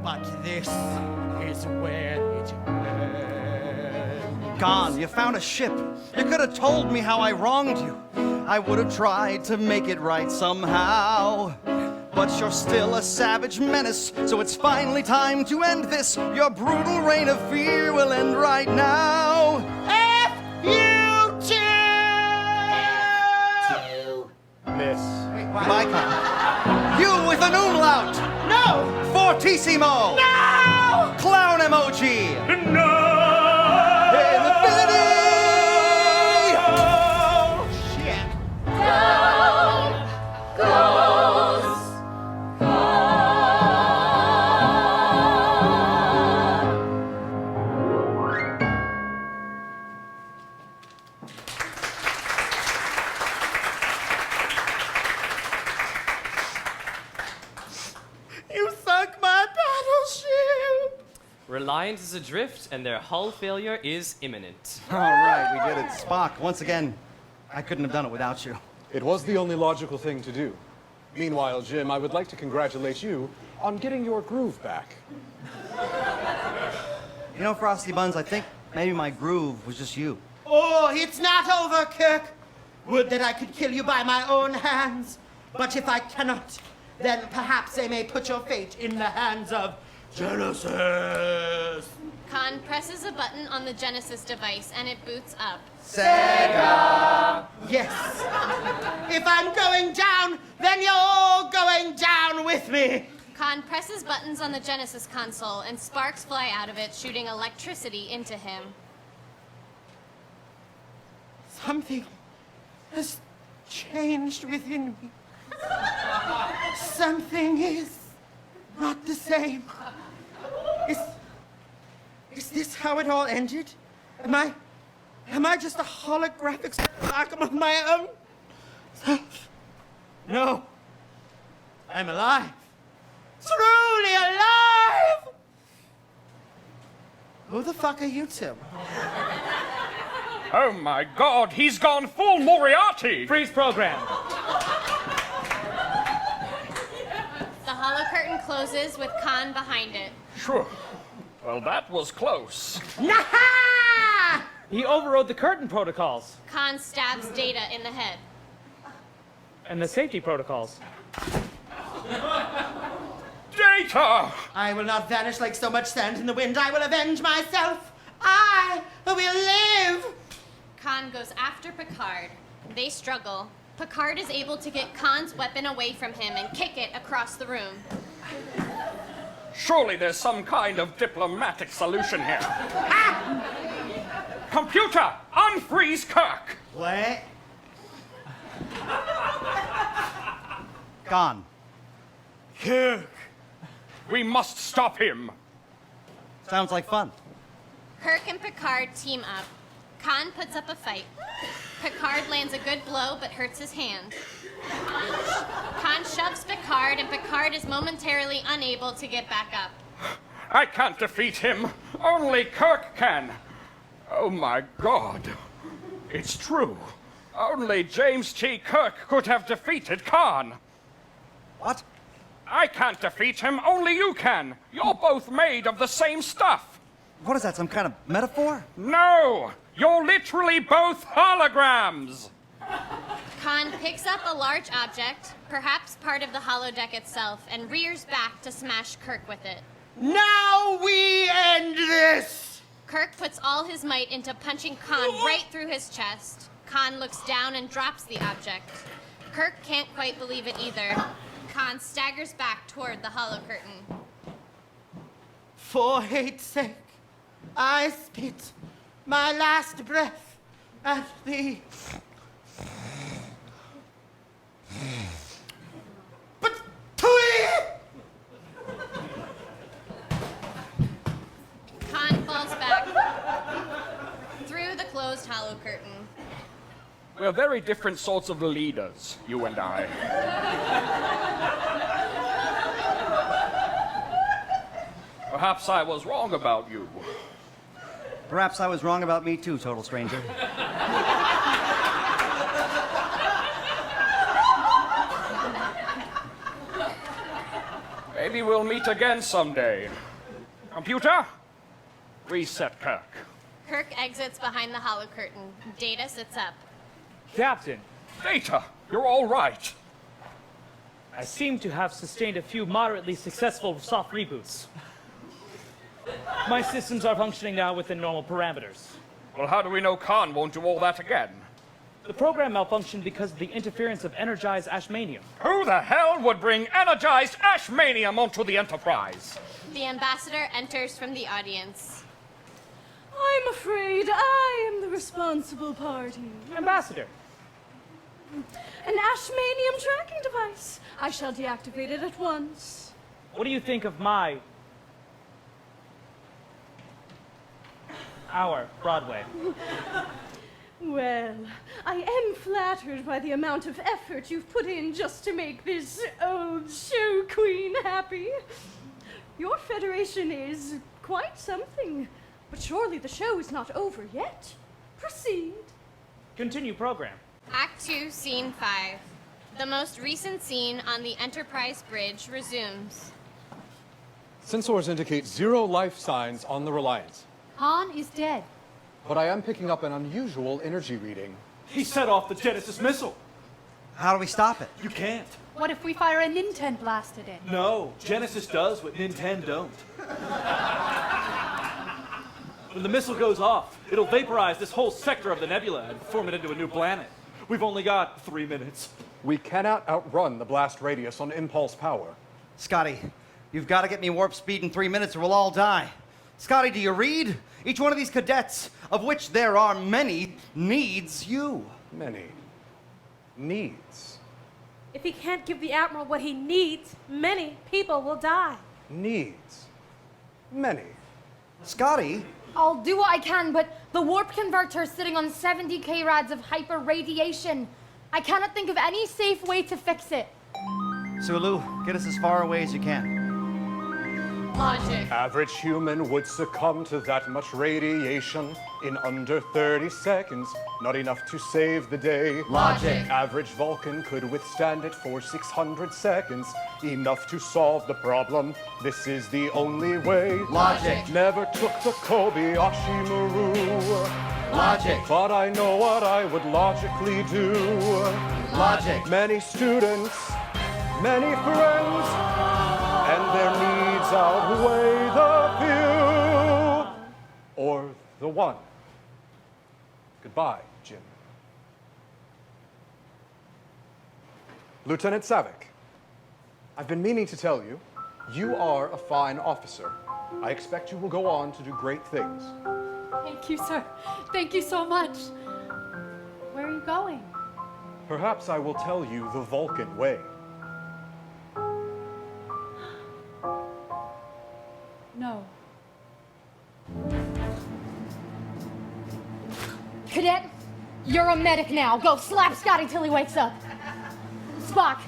But this is where it ends. Gone. You found a ship. You could have told me how I wronged you. I would have tried to make it right somehow. But you're still a savage menace, so it's finally time to end this. Your brutal reign of fear will end right now. F-U-2! Miss. Goodbye, Con. You with an umlaut. No! Fortissimo. No! Clown emoji. No! Infinity. Shit. You sunk my battleship! Reliant is adrift, and their hull failure is imminent. All right, we did it. Spock, once again, I couldn't have done it without you. It was the only logical thing to do. Meanwhile, Jim, I would like to congratulate you on getting your groove back. You know, Frosty Buns, I think maybe my groove was just you. Oh, it's not over, Kirk. Would that I could kill you by my own hands. But if I cannot, then perhaps I may put your fate in the hands of Genesis. Khan presses a button on the Genesis device and it boots up. Sega! Yes. If I'm going down, then you're all going down with me. Khan presses buttons on the Genesis console and sparks fly out of it, shooting electricity into him. Something has changed within me. Something is not the same. Is this how it all ended? Am I just a holographic spectacle of my own self? No. I'm alive. Truly alive! Who the fuck are you two? Oh my god, he's gone full Moriarty! Freeze program. The hollow curtain closes with Khan behind it. Sure. Well, that was close. Naha! He overrode the curtain protocols Khan stabs Data in the head. and the safety protocols. Data! I will not vanish like so much sand in the wind. I will avenge myself. I will live. Khan goes after Picard. They struggle. Picard is able to get Khan's weapon away from him and kick it across the room. Surely there's some kind of diplomatic solution here. Ah! Computer, unfreeze Kirk! What? Gone. Kirk! We must stop him. Sounds like fun. Kirk and Picard team up. Khan puts up a fight. Picard lands a good blow but hurts his hand. Khan shoves Picard and Picard is momentarily unable to get back up. I can't defeat him. Only Kirk can. Oh my god. It's true. Only James T. Kirk could have defeated Khan. What? I can't defeat him. Only you can. You're both made of the same stuff. What is that, some kind of metaphor? No! You're literally both holograms! Khan picks up a large object, perhaps part of the holodeck itself, and rears back to smash Kirk with it. Now we end this! Kirk puts all his might into punching Khan right through his chest. Khan looks down and drops the object. Kirk can't quite believe it either. Khan staggers back toward the hollow curtain. For hate's sake, I spit my last breath at thee. But Tui! We're very different sorts of leaders, you and I. Perhaps I was wrong about you. Perhaps I was wrong about me too, total stranger. Maybe we'll meet again someday. Computer, reset Kirk. Kirk exits behind the hollow curtain. Data sits up. Captain, Data, you're all right. I seem to have sustained a few moderately successful soft reboots. My systems are functioning now within normal parameters. Well, how do we know Khan won't do all that again? The program malfunctioned because of the interference of energized ashmanium. Who the hell would bring energized ashmanium onto the Enterprise? The ambassador enters from the audience. I'm afraid I am the responsible party. Ambassador, An ashmanium tracking device. I shall deactivate it at once. what do you think of our Broadway? Well, I am flattered by the amount of effort you've put in just to make this old show queen happy. Your federation is quite something, but surely the show is not over yet. Proceed. Continue program. Act 2, Scene 5. The most recent scene on the Enterprise bridge resumes. Sensors indicate 0 life signs on the Reliance, Han is dead. but I am picking up an unusual energy reading. He set off the Genesis missile. How do we stop it? You can't. What if we fire a Nintendo blast at it? No, Genesis does what Nintendo don't. When the missile goes off, it'll vaporize this whole sector of the nebula and form it into a new planet. We've only got 3 minutes. We cannot outrun the blast radius on impulse power. Scotty, you've got to get me warp speed in 3 minutes or we'll all die. Scotty, do you read? Each one of these cadets, of which there are many, needs you. Many needs. If he can't give the Admiral what he needs, many people will die. Needs. Many. Scotty, I'll do what I can, but the warp converter is sitting on 70 K-rads of hyper radiation. I cannot think of any safe way to fix it. Sulu, get us as far away as you can. Logic. Average human would succumb to that much radiation in under 30 seconds. Not enough to save the day. Logic. Average Vulcan could withstand it for 600 seconds. Enough to solve the problem. This is the only way. Logic. Never took the Kobayashi Maru. Logic. But I know what I would logically do. Logic. Many students, many friends, and their needs outweigh the few. Or the one. Goodbye, Jim. Lieutenant Savick, I've been meaning to tell you, you are a fine officer. I expect you will go on to do great things. Thank you, sir. Thank you so much. Where are you going? Perhaps I will tell you the Vulcan way. No. Cadet, you're a medic now. Go slap Scotty till he wakes up. Spock,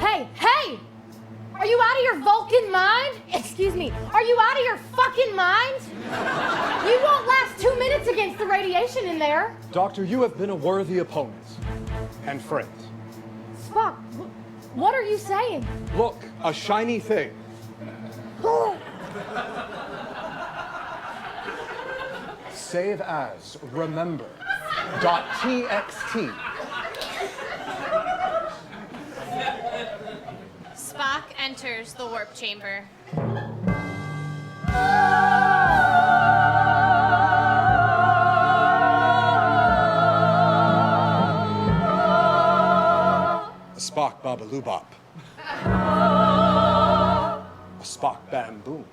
hey! Are you out of your Vulcan mind? Excuse me, are you out of your fucking mind? You won't last 2 minutes against the radiation in there. Doctor, you have been a worthy opponent and friend. Spock, what are you saying? Look, a shiny thing. Save as, remember, .txt. Spock enters the warp chamber. Spock Babaloo-bop. A Spock Bam Boom.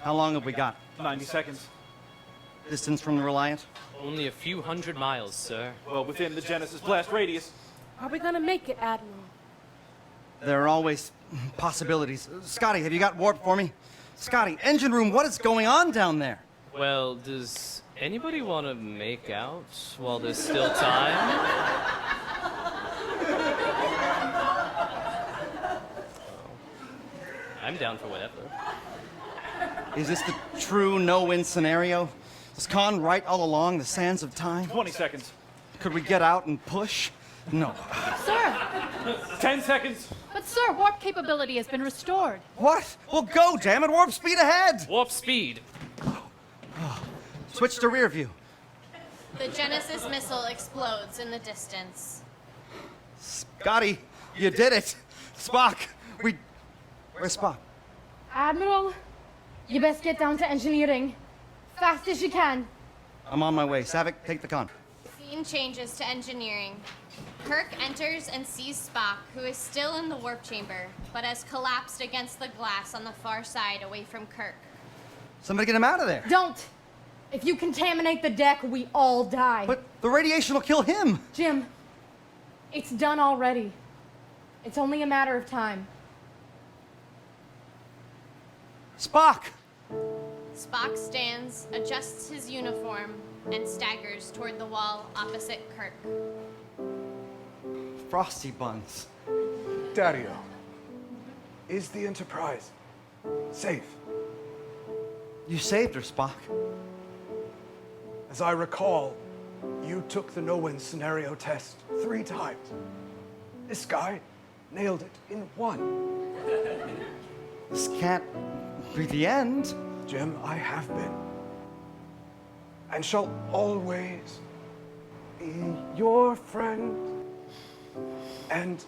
How long have we got? 90 seconds. Distance from the Reliant? Only a few hundred miles, sir. Well, within the Genesis blast radius. Are we gonna make it, Admiral? There are always possibilities. Scotty, have you got warp for me? Scotty, engine room, what is going on down there? Well, does anybody want to make out while there's still time? I'm down for whatever. Is this the true no-win scenario? Was Khan right all along the sands of time? 20 seconds. Could we get out and push? No. Sir, 10 seconds. but sir, warp capability has been restored. What? Well, go, damn it. Warp speed ahead. Warp speed. Switch to rear view. The Genesis missile explodes in the distance. Scotty, you did it. Spock, where's Spock? Admiral, you best get down to engineering. Fast as you can. I'm on my way. Savick, take the con. Scene changes to engineering. Kirk enters and sees Spock, who is still in the warp chamber, but has collapsed against the glass on the far side away from Kirk. Somebody get him out of there. Don't! If you contaminate the deck, we all die. But the radiation will kill him. Jim, it's done already. It's only a matter of time. Spock! Spock stands, adjusts his uniform, and staggers toward the wall opposite Kirk. Frosty buns. Daddy-o, is the Enterprise safe? You saved her, Spock. As I recall, you took the no-win scenario test 3 times. This guy nailed it in 1. This can't be the end. Jim, I have been, and shall always be your friend. And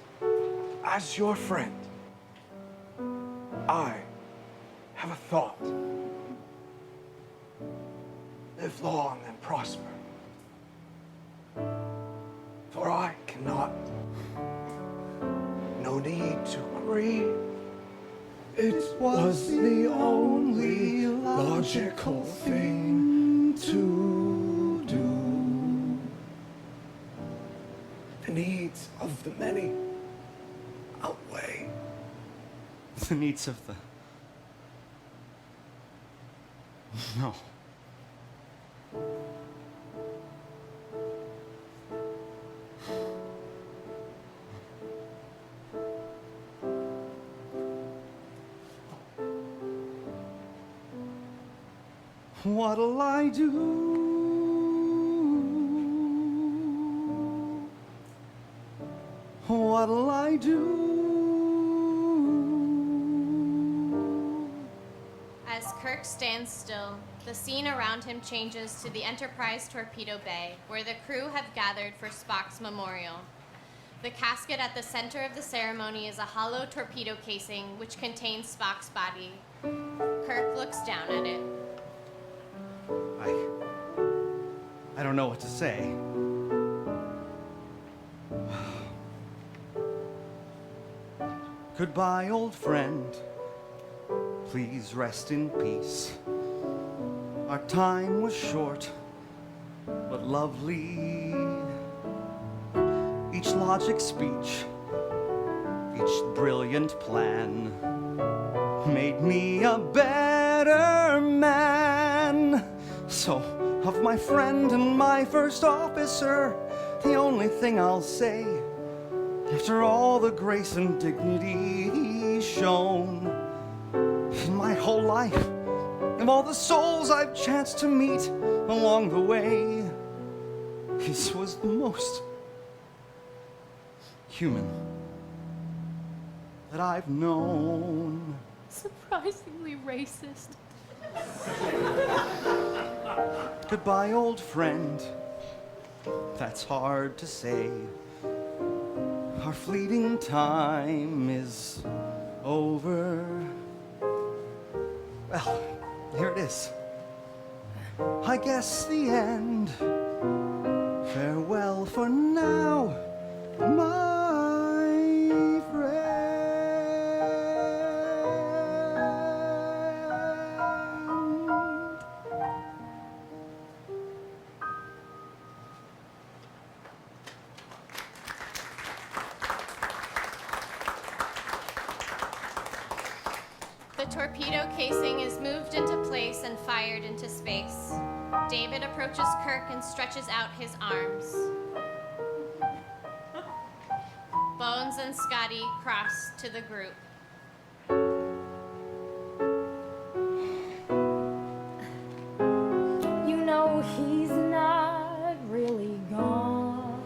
as your friend, I have a thought. Live long and prosper, for I cannot. No need to grieve. It was the only logical thing to do. The needs of the many outweigh The needs of the... No. What'll I do? What'll I do? As Kirk stands still, the scene around him changes to the Enterprise torpedo bay, where the crew have gathered for Spock's memorial. The casket at the center of the ceremony is a hollow torpedo casing which contains Spock's body. Kirk looks down at it. I don't know what to say. Goodbye, old friend. Please rest in peace. Our time was short, but lovely. Each logic speech, each brilliant plan made me a better man. So, of my friend and my first officer, the only thing I'll say, after all the grace and dignity he's shown in my whole life, of all the souls I've chanced to meet along the way, this was the most human that I've known. Surprisingly racist. Goodbye, old friend. That's hard to say. Our fleeting time is over. Well, here it is. I guess the end. Farewell for now, my friend. The torpedo casing is moved into place and fired into space. David approaches Kirk and stretches out his arms. Bones and Scotty cross to the group. You know he's not really gone.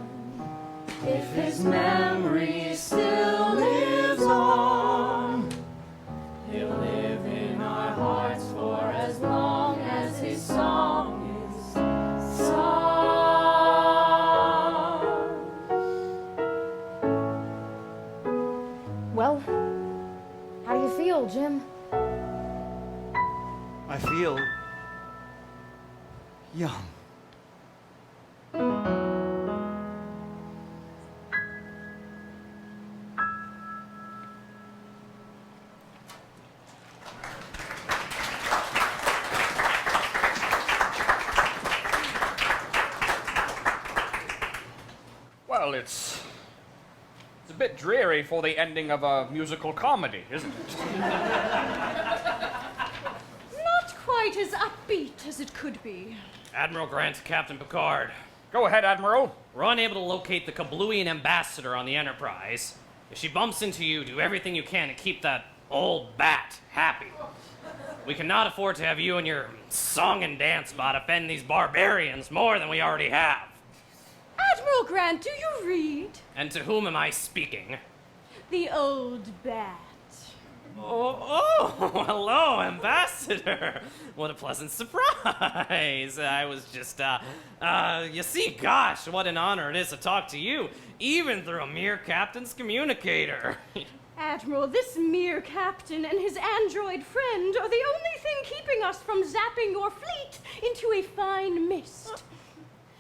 If his memory still lives on, he'll live in our hearts for as long as his song is sung. Well, how do you feel, Jim? I feel young. Well, it's a bit dreary for the ending of a musical comedy, isn't it? Not quite as upbeat as it could be. Admiral Grant to Captain Picard. Go ahead, Admiral. We're unable to locate the Kabluian ambassador on the Enterprise. If she bumps into you, do everything you can to keep that old bat happy. We cannot afford to have you and your song and dance bot offend these barbarians more than we already have. Admiral Grant, do you read? And to whom am I speaking? The old bat. Oh, hello, Ambassador. What a pleasant surprise. I was just, you see, gosh, what an honor it is to talk to you, even through a mere captain's communicator. Admiral, this mere captain and his android friend are the only thing keeping us from zapping your fleet into a fine mist.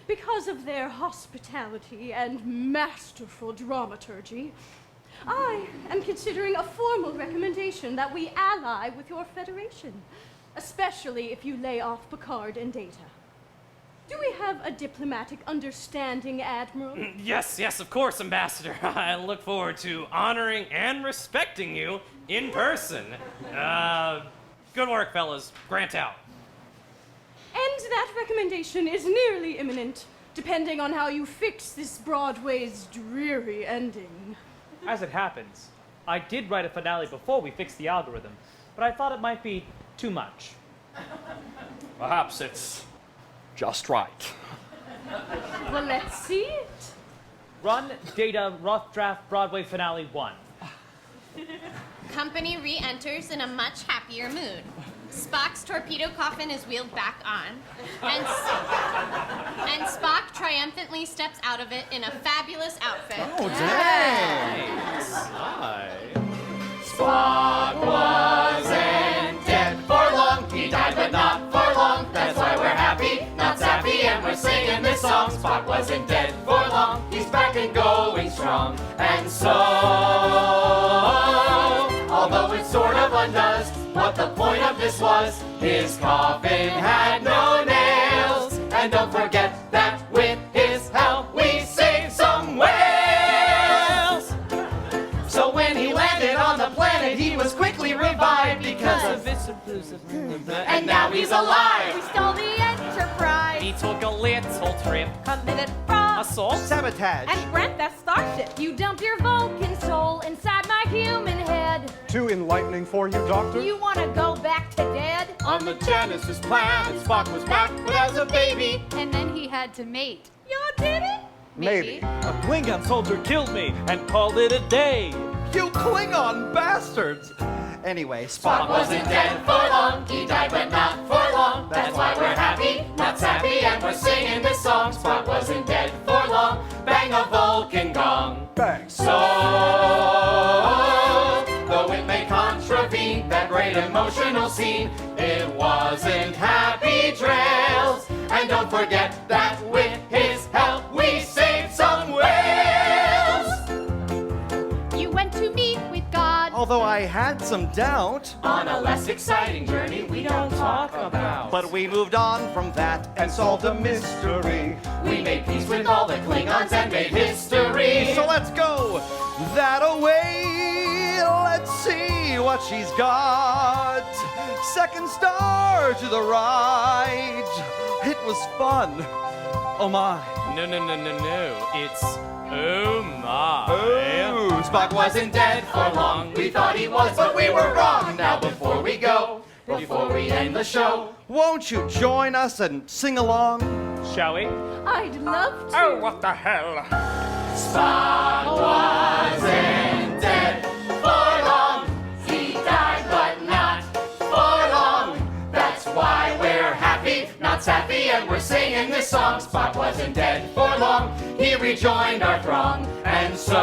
Because of their hospitality and masterful dramaturgy, I am considering a formal recommendation that we ally with your Federation, especially if you lay off Picard and Data. Do we have a diplomatic understanding, Admiral? Yes, of course, Ambassador. I look forward to honoring and respecting you in person. Good work, fellas. Grant out. And that recommendation is nearly imminent, depending on how you fix this Broadway's dreary ending. As it happens, I did write a finale before we fixed the algorithm, but I thought it might be too much. Perhaps it's just right. Well, let's see it. Run Data Roth Draft Broadway Finale 1. Company re-enters in a much happier mood. Spock's torpedo coffin is wheeled back on, and Spock triumphantly steps out of it in a fabulous outfit. Oh, dang! Spock wasn't dead for long. He died, but not for long. That's why we're happy, not sappy, and we're singing this song. Spock wasn't dead for long. He's back and going strong. And so, although it sort of undoes what the point of this was, his coffin had no nails. And don't forget that with his help we saved some whales. So when he landed on the planet, he was quickly revived because of this. And now he's alive. We stole the Enterprise. He took a little trip. Committed fraud. Assault? Sabotage. And Brent, that starship. You dumped your Vulcan soul inside my human head. Too enlightening for you, Doctor? You want to go back to dead? On the Genesis planet, Spock was back, but as a baby. And then he had to mate. Y'all did it? Maybe. A Klingon soldier killed me and called it a day. You Klingon bastards! Anyway, Spock wasn't dead for long, he died but not for long. That's why we're happy, not sappy, and we're singing this song. Spock wasn't dead for long, bang a Vulcan gong. Bang. So, though it may contravene that great emotional scene, it wasn't happy trails. And don't forget that with his help we saved some whales. You went to meet with God. although I had some doubt. On a less exciting journey we don't talk about. But we moved on from that and solved a mystery. We made peace with all the Klingons and made history. So let's go that away. Let's see what she's got. Second star to the right. It was fun. Oh my. No. It's oh my. Oh, Spock wasn't dead for long. We thought he was, but we were wrong. Now before we end the show, won't you join us and sing along? Shall we? I'd love to. Oh, what the hell? Spock wasn't dead for long. He died, but not for long. That's why we're happy, not sappy, and we're singing this song. Spock wasn't dead for long. He rejoined our throng, and so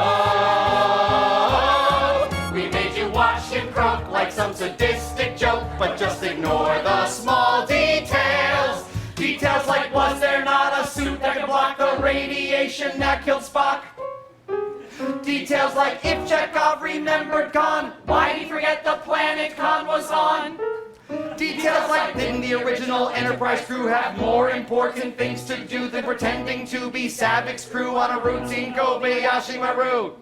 we made you watch him croak like some sadistic joke. But just ignore the small details. Details like, was there not a suit that could block the radiation that killed Spock? Details like, if Chekhov remembered Khan, why'd he forget the planet Khan was on? Details like, didn't the original Enterprise crew have more important things to do than pretending to be Savik's crew on a routine Kobayashi Maru?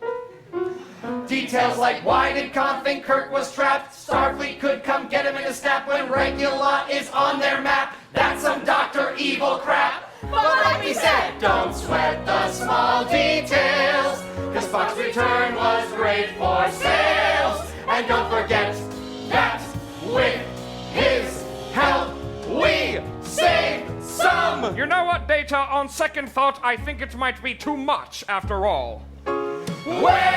Details like, why did Khan think Kirk was trapped? Starfleet could come get him in a snap when Regula is on their map. That's some Dr. Evil crap. But like we said, don't sweat the small details, cause Spock's return was great for sales. And don't forget that with his help, we saved some. You know what, Data? On second thought, I think it might be too much after all. Where